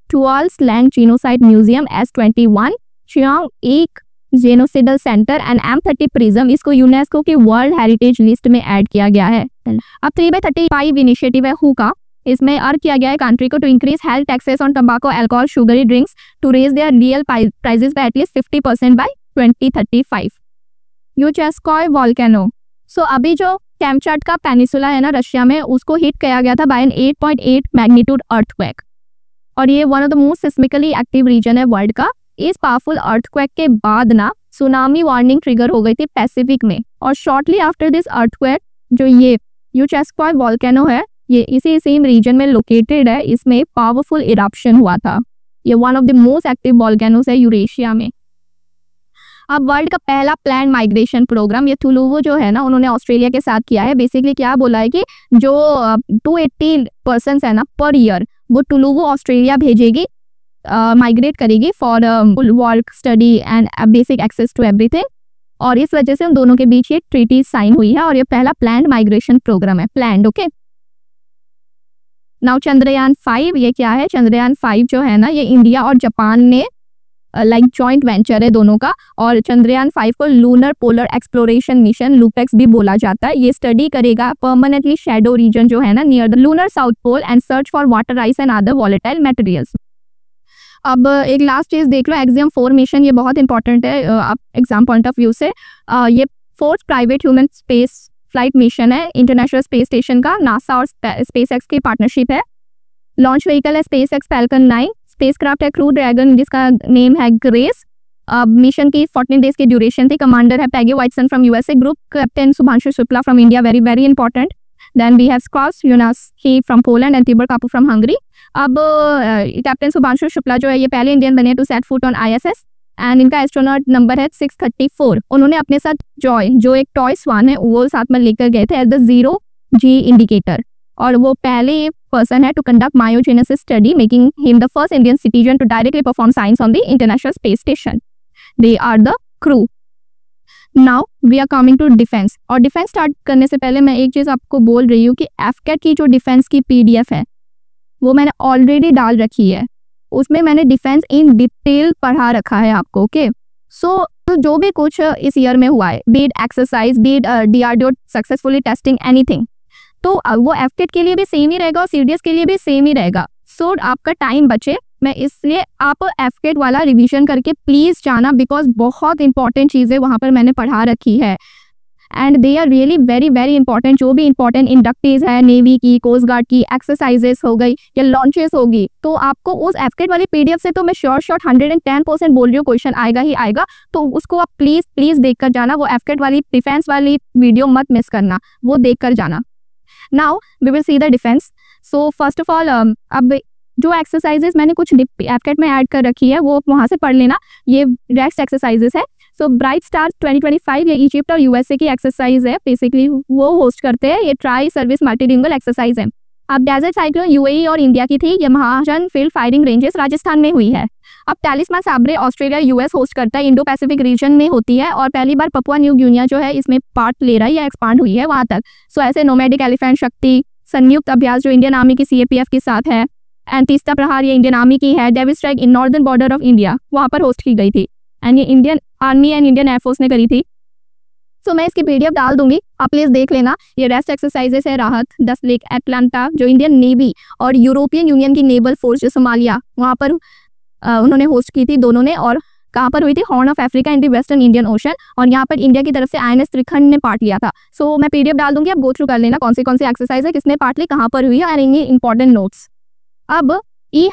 Tuol Sleng genocide museum S21, Choeung Ek genocidal centre and M30 prison, इसको यूनेस्को की वर्ल्ड हेरिटेज लिस्ट में ऐड किया गया है। अब 3/35 इनिशिएटिव है हु का, इसमें अर्ज किया गया है कंट्री को to increase health taxes on tobacco alcohol sugary drinks to raise their real prices by एटलीस्ट 50% बाय 2035। यूचेस्कॉय वॉल्केनो, सो अभी जो कैमचाट का पेनिसुला है ना रशिया में, उसको हिट किया गया था बाय एन 8.8 मैग्नीट्यूड अर्थक्वेक और ये one of the most seismically active region है वर्ल्ड का। इस पावरफुल अर्थक्वेक के बाद ना सुनामी वार्निंग ट्रिगर हो गई थी पैसिफिक में और शॉर्टली आफ्टर दिस अर्थक्वेक जो ये यूचेस्कॉय वॉल्केनो है ये इसी सेम रीजन में लोकेटेड है, इसमें पावरफुल इरप्शन हुआ था। ये one of the most active volcanoes है यूरेशिया में। अब वर्ल्ड का पहला प्लान माइग्रेशन प्रोग्राम ये तुलुवु जो है ना उन्होंने ऑस्ट्रेलिया के साथ किया है। बेसिकली क्या बोला है कि जो 280 पर्सन्स है ना पर ईयर वो तुलुवु ऑस्ट्रेलिया भेजेगी, माइग्रेट करेगी for work study and basic access to everything और इस वजह से उन दोनों के बीच ये ट्रीटी साइन हुई है और ये पहला प्लान माइग्रेशन प्रोग्राम है, प्लान्ड। ओके नाउ चंद्रयान 5 ये क्या है? चंद्रयान 5 जो है ना ये इंडिया और जापान ने लाइक जॉइंट वेंचर है दोनों का और चंद्रयान 5 को lunar polar exploration mission LUPEX भी बोला जाता है। ये स्टडी करेगा परमानेंटली शैडो रीजन जो है ना near the lunar south pole and search for water ice and other volatile materials. अब एक लास्ट चीज देख लो, एक्सियम 4 मिशन, ये बहुत इंपॉर्टेंट है एग्जाम पॉइंट ऑफ व्यू से। ये 4th private human space flight mission है इंटरनेशनल स्पेस स्टेशन का, नासा और स्पेसएक्स की पार्टनरशिप है। लॉन्च व्हीकल है स्पेसएक्स फैल्कन 9, स्पेसक्राफ्ट है क्रू ड्रैगन जिसका नेम है ग्रेस। मिशन की 14 डेज की ड्यूरेशन थी। कमांडर है Peggy Whitson from USA, group captain Shubhanshu Shukla from India, very very important. Then we have Slawosz Uznanski from Poland and Tibor Kapu from Hungary. अब captain Shubhanshu Shukla जो है ये पहले इंडियन बने to set foot on ISS and इनका astronaut number है 634। उन्होंने अपने साथ जॉय जो एक टॉय स्वान है वो साथ में लेकर गए थे एज द 0G इंडिकेटर और वो पहले पर्सन है to conduct myogenesis study, making him the first Indian citizen to directly perform science on the international space station. They are the crew. Now we are coming to defence. और defence start करने से पहले मैं एक चीज़ आपको बोल रही हूँ कि एफकेट की जो डिफेंस की PDF है वो मैंने ऑलरेडी डाल रखी है. उसमें मैंने डिफेंस इन डिटेल पढ़ा रखा है आपको. ओके, सो जो भी कुछ इस ईयर में हुआ है, be it exercise, be it DRDO successfully testing anything, तो वो एफकेट के लिए भी सेम ही रहेगा और CDS के लिए भी सेम ही रहेगा. सो आपका टाइम बचे, मैं इसलिए आप एफकेट वाला रिवीजन करके प्लीज जाना, बिकॉज बहुत इंपॉर्टेंट चीज़ें वहाँ पर मैंने पढ़ा रखी है and they are really very very important. जो भी इंपॉर्टेंट इंडक्टिव है नेवी की, कोस्ट गार्ड की, एक्सरसाइजेस हो गई या लॉन्चेस होगी, तो आपको उस एफकेट वाली PDF से तो मैं श्योर 110% बोल रही हूँ क्वेश्चन आएगा ही आएगा. तो उसको आप प्लीज प्लीज देख कर जाना. वो एफकेट वाली डिफेंस वाली वीडियो मत मिस करना, वो देख कर जाना. Now we will see the defence. So first of all अब जो एक्सरसाइजेस मैंने कुछ एफकेट में ऐड कर रखी है वो वहाँ से पढ़ लेना. ये रेस्ट एक्सरसाइजेस है. सो ब्राइट स्टार 2025 ये इजिप्ट और USA की एक्सरसाइज है. बेसिकली वो होस्ट करते हैं. ये ट्राई सर्विस मल्टीलिंगुअल एक्सरसाइज है. अब डेजर्ट साइक्लोन UAE और इंडिया की थी. ये महाजन फील्ड फायरिंग रेंजेस राजस्थान में हुई है. अब टैलिस्मान साब्रे ऑस्ट्रेलिया US होस्ट करता है, इंडो पैसिफिक रीजन में होती है और पहली बार पपुआ न्यू गिनिया जो है इसमें पार्ट ले रहा है या एक्सपांड हुई है वहाँ तक. सो ऐसे नोमैडिक एलिफेंट शक्ति संयुक्त अभ्यास जो इंडियन आर्मी की CAPF के साथ है, एंड तीसरा प्रहार ये इंडियन आर्मी की है. Devil strike in northern border of India वहाँ पर होस्ट की गई थी एंड ये Indian army and Indian air force ने करी थी. सो मैं इसकी PDF डाल दूंगी, आप प्लीज देख लेना. ये रेस्ट एक्सरसाइजेस है. राहत 10 लेक एटलांटा जो इंडियन नेवी और यूरोपियन यूनियन की नेवल फोर्स जो सोमालिया वहाँ पर उन्होंने होस्ट की थी दोनों ने. और कहाँ पर हुई थी? Horn of Africa in the western Indian ocean. और यहाँ पर इंडिया की तरफ से INS त्रिखंड ने पार्ट लिया था. सो मैं PDF डाल दूंगी, आप गो थ्रू कर लेना कौन सी एक्सरसाइज है, किसने पार्ट ली, कहाँ पर हुई है, और इनकी इंपॉर्टेंट नोट्स. अब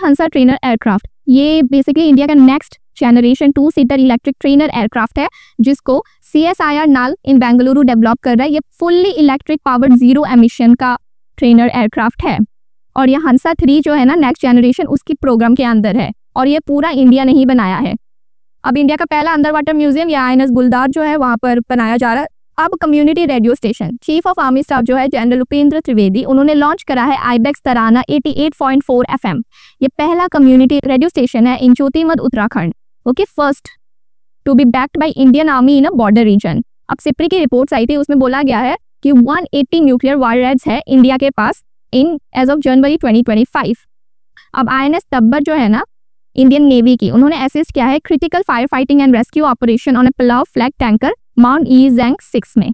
हंसा ट्रेनर एयरक्राफ्ट, ये बेसिकली इंडिया का नेक्स्ट जनरेशन 2-सीटर इलेक्ट्रिक ट्रेनर एयरक्राफ्ट है जिसको CSIR नाल इन बेंगलुरु डेवलप कर रहा है. ये fully electric powered zero emission का ट्रेनर एयरक्राफ्ट है. और ये हंसा 3 जो है ना नेक्स्ट जनरेशन उसकी प्रोग्राम के अंदर है और ये पूरा इंडिया ने ही बनाया है. अब इंडिया का पहला अंडर वाटर म्यूजियम या INS गुलदार जो है वहाँ पर बनाया जा रहा है. अब community radio station, chief of army staff जो है जनरल उपेंद्र त्रिवेदी, उन्होंने लॉन्च करा है IBEX तराना 88.4 FM. ये पहला कम्युनिटी रेडियो स्टेशन है in Jyotirmath Uttarakhand. Okay, first to be backed by Indian army in a border region. अब सिप्री की रिपोर्ट्स आई थी, उसमें बोला गया है कि 180 न्यूक्लियर वारहेड्स है इंडिया के पास इन एज ऑफ जनवरी 2025. अब INS तब्बर जो है ना इंडियन नेवी की, उन्होंने असिस्ट किया है critical fire fighting and rescue operation on a Palau flag tanker mount Yicheng 6 में.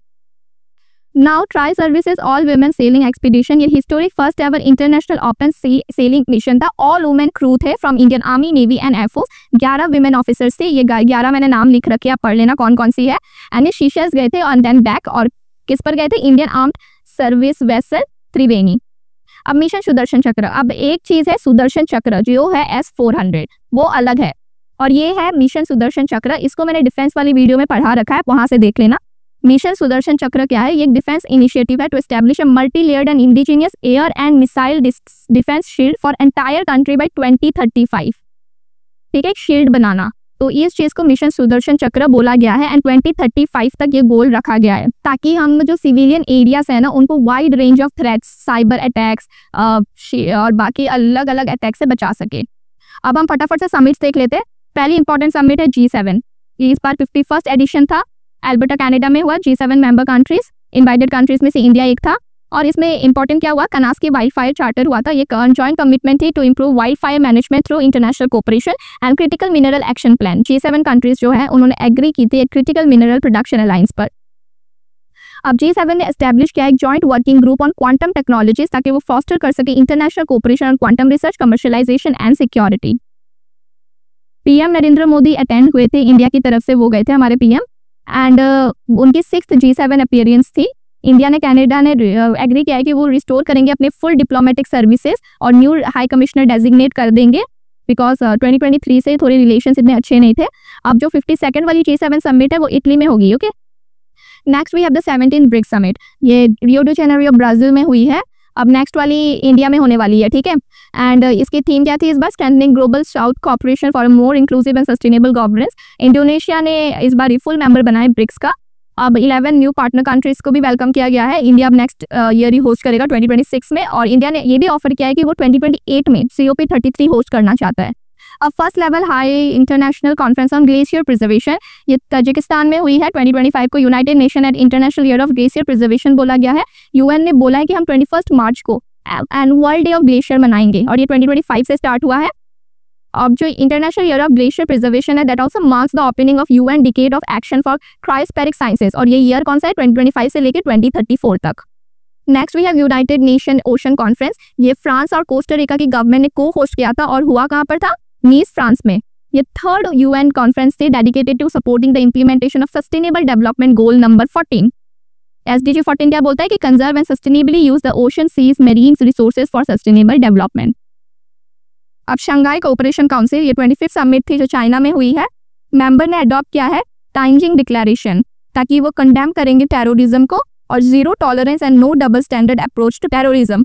Now tri services all women sailing expedition, ये historic first ever international open sea sailing mission था. All women crew थे from Indian army, navy and air force. 11 women officers थे. ये 11 मैंने नाम लिख रखे, आप पढ़ लेना कौन कौन सी है. एंड ये शीशेल्स गए थे और देन बैक. और किस पर गए थे? इंडियन आर्म्ड सर्विस वेसल त्रिवेणी. अब मिशन सुदर्शन चक्र, अब एक चीज है सुदर्शन चक्र जो है S-400, वो अलग है. और ये है मिशन सुदर्शन चक्र, इसको मैंने डिफेंस वाली वीडियो में पढ़ा रखा है, वहां से देख लेना. मिशन सुदर्शन चक्र क्या है? ये एक डिफेंस इनिशिएटिव है to establish a multi layered and indigenous air and missile defence shield for entire country by 2035. ठीक है, शील्ड बनाना. तो इस चीज को मिशन सुदर्शन चक्र बोला गया है एंड 2035 तक ये गोल रखा गया है ताकि हम जो सिविलियन एरियाज है ना उनको wide range of threats, cyber attacks और बाकी अलग अलग अटैक से बचा सके. अब हम फटाफट से समिट्स देख लेते हैं. पहली इंपॉर्टेंट समिट है G7. इस बार 51st एडिशन था, एल्बर्टा कनाडा में हुआ. G7 member countries, invited countries में से इंडिया एक था. और इसमें इंपॉर्टेंट क्या हुआ? कनास्की वाइल्ड फायर चार्टर हुआ था. ये जॉइंट कमिटमेंट थी to improve wildfire management through international cooperation and critical mineral action plan. G7 countries जो है उन्होंने एग्री की थी एक क्रिटिकल मिनरल प्रोडक्शन अलायंस पर. अब G7 ने एस्टैब्लिश किया एक joint working group on quantum technologies ताकि वो फॉस्टर कर सके international cooperation on quantum research, commercialisation and security. PM Narendra Modi attend हुए थे इंडिया की तरफ से, वो गए थे हमारे PM. एंड उनकी 6th G7 अपीयरेंस थी. इंडिया ने कनाडा ने एग्री किया है कि वो रिस्टोर करेंगे अपने फुल डिप्लोमेटिक सर्विसेज और न्यू हाई कमिश्नर डेजिग्नेट कर देंगे बिकॉज 2023 से थोड़े रिलेशंस इतने अच्छे नहीं थे. अब जो 52nd वाली G7 समिट है वो इटली में होगी. Okay, next we have the 17th BRICS summit. ये रियो डी जेनेरियो ब्राजील में हुई है. अब नेक्स्ट वाली इंडिया में होने वाली है. ठीक है, एंड इसकी थीम क्या थी इस बार? Strengthening global south cooperation for more inclusive and sustainable governance. Indonesia ने इस बार फुल मेंबर बनाए ब्रिक्स का. अब 11 न्यू पार्टनर कंट्रीज को भी वेलकम किया गया है। इंडिया अब नेक्स्ट ईयर ही होस्ट करेगा 2026 में, और इंडिया ने ये भी ऑफर किया है कि वो 2028 में COP33 होस्ट करना चाहता है। अब first level high international conference on glacier preservation ये ताजिकिस्तान में हुई है। 2025 को United nation eight international year of glacier preservation बोला गया है। UN ने बोला है कि हम 21 मार्च को वर्ल्ड डे ऑफ ग्लेशियर मनाएंगे, और ये 2025 से स्टार्ट हुआ है। अब जो international year of glacier preservation है that also marks the opening of UN decade of action for cryospheric sciences, और ये ईयर कौन सा है 2025 से लेकर 2034 तक। Next we have united nation ocean conference. ये फ्रांस और कोस्टा रिका की गवर्नमेंट ने को होस्ट किया था, और हुआ कहाँ पर था, नीस फ्रांस में। ये थर्ड UN कॉन्फ्रेंस थी dedicated to supporting the implementation of sustainable development goal number 14। SDG 14 क्या बोलता है कि conserve and sustainably use the ocean seas marine resources for sustainable development. अब शंघाई कोऑपरेशन काउंसिल ये 25th समिट थी जो China में हुई है। मेंबर ने अडॉप्ट किया है ताइजिंग डिक्लेरेशन, ताकि वो कंडेम करेंगे टेररिज्म को और zero tolerance and no double standard approach to terrorism.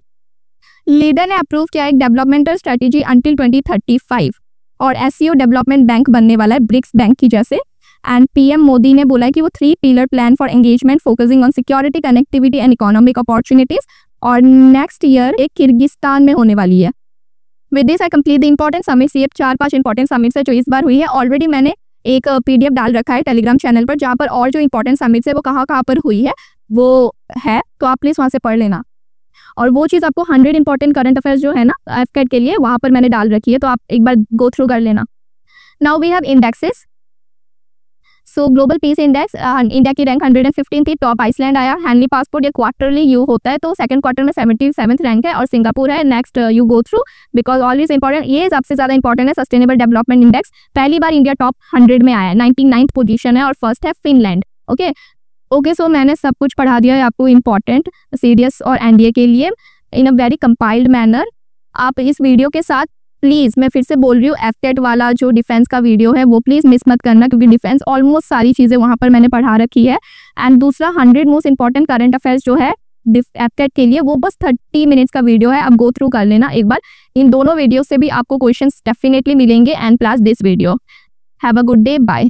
Leader ने अप्रूव किया एक डेवलपमेंटल स्ट्रेटेजी अंटिल 2035, और SCO डेवलपमेंट बैंक बनने वाला है ब्रिक्स बैंक की जैसे। एंड PM मोदी ने बोला है कि वो 3 pillar plan for engagement focusing on security, connectivity and economic opportunities, और नेक्स्ट ईयर एक किर्गिस्तान में होने वाली है। With this I complete the important summits. ये 4-5 इंपॉर्टेंट समिट्स है जो इस बार हुई है। ऑलरेडी मैंने एक PDF डाल रखा है टेलीग्राम चैनल पर, जहाँ पर और जो इंपॉर्टेंट समिट्स है वो कहाँ पर हुई है वो है, तो आप प्लीज़ वहाँ से पढ़ लेना। और वो चीज़ आपको 100 इंपॉर्टेंट करंट अफेयर्स जो है ना FCAT के लिए वहाँ पर मैंने डाल रखी है, तो आप एक बार गो थ्रू कर लेना। Now we have indexes. So global peace index India की रैंक 115 थी, टॉप आइसलैंड आया। हैंडली पासपोर्ट ये क्वार्टरली यू होता है, तो सेकंड क्वार्टर में 77th रैंक है, और सिंगापुर है next. You go through because all is important. ये सबसे ज़्यादा इंपॉर्टेंट है सस्टेनेबल डेवलपमेंट इंडेक्स। पहली बार इंडिया टॉप 100 में आया है, 99th पोजीशन है, और फर्स्ट है फिनलैंड। ओके सो मैंने सब कुछ पढ़ा दिया है आपको इंपॉर्टेंट CDS और NDA के लिए इन अ वेरी कंपाइल्ड मैनर। आप इस वीडियो के साथ प्लीज़, मैं फिर से बोल रही हूँ, FCAT वाला जो डिफेंस का वीडियो है वो प्लीज़ मिस मत करना, क्योंकि डिफेंस ऑलमोस्ट सारी चीज़ें वहाँ पर मैंने पढ़ा रखी है। एंड दूसरा 100 मोस्ट इंपॉर्टेंट करंट अफेयर्स जो है FCAT के लिए वो बस 30 मिनट्स का वीडियो है, आप गो थ्रू कर लेना एक बार। इन दोनों वीडियो से भी आपको क्वेश्चंस डेफिनेटली मिलेंगे, and plus this video. Have a good day, bye.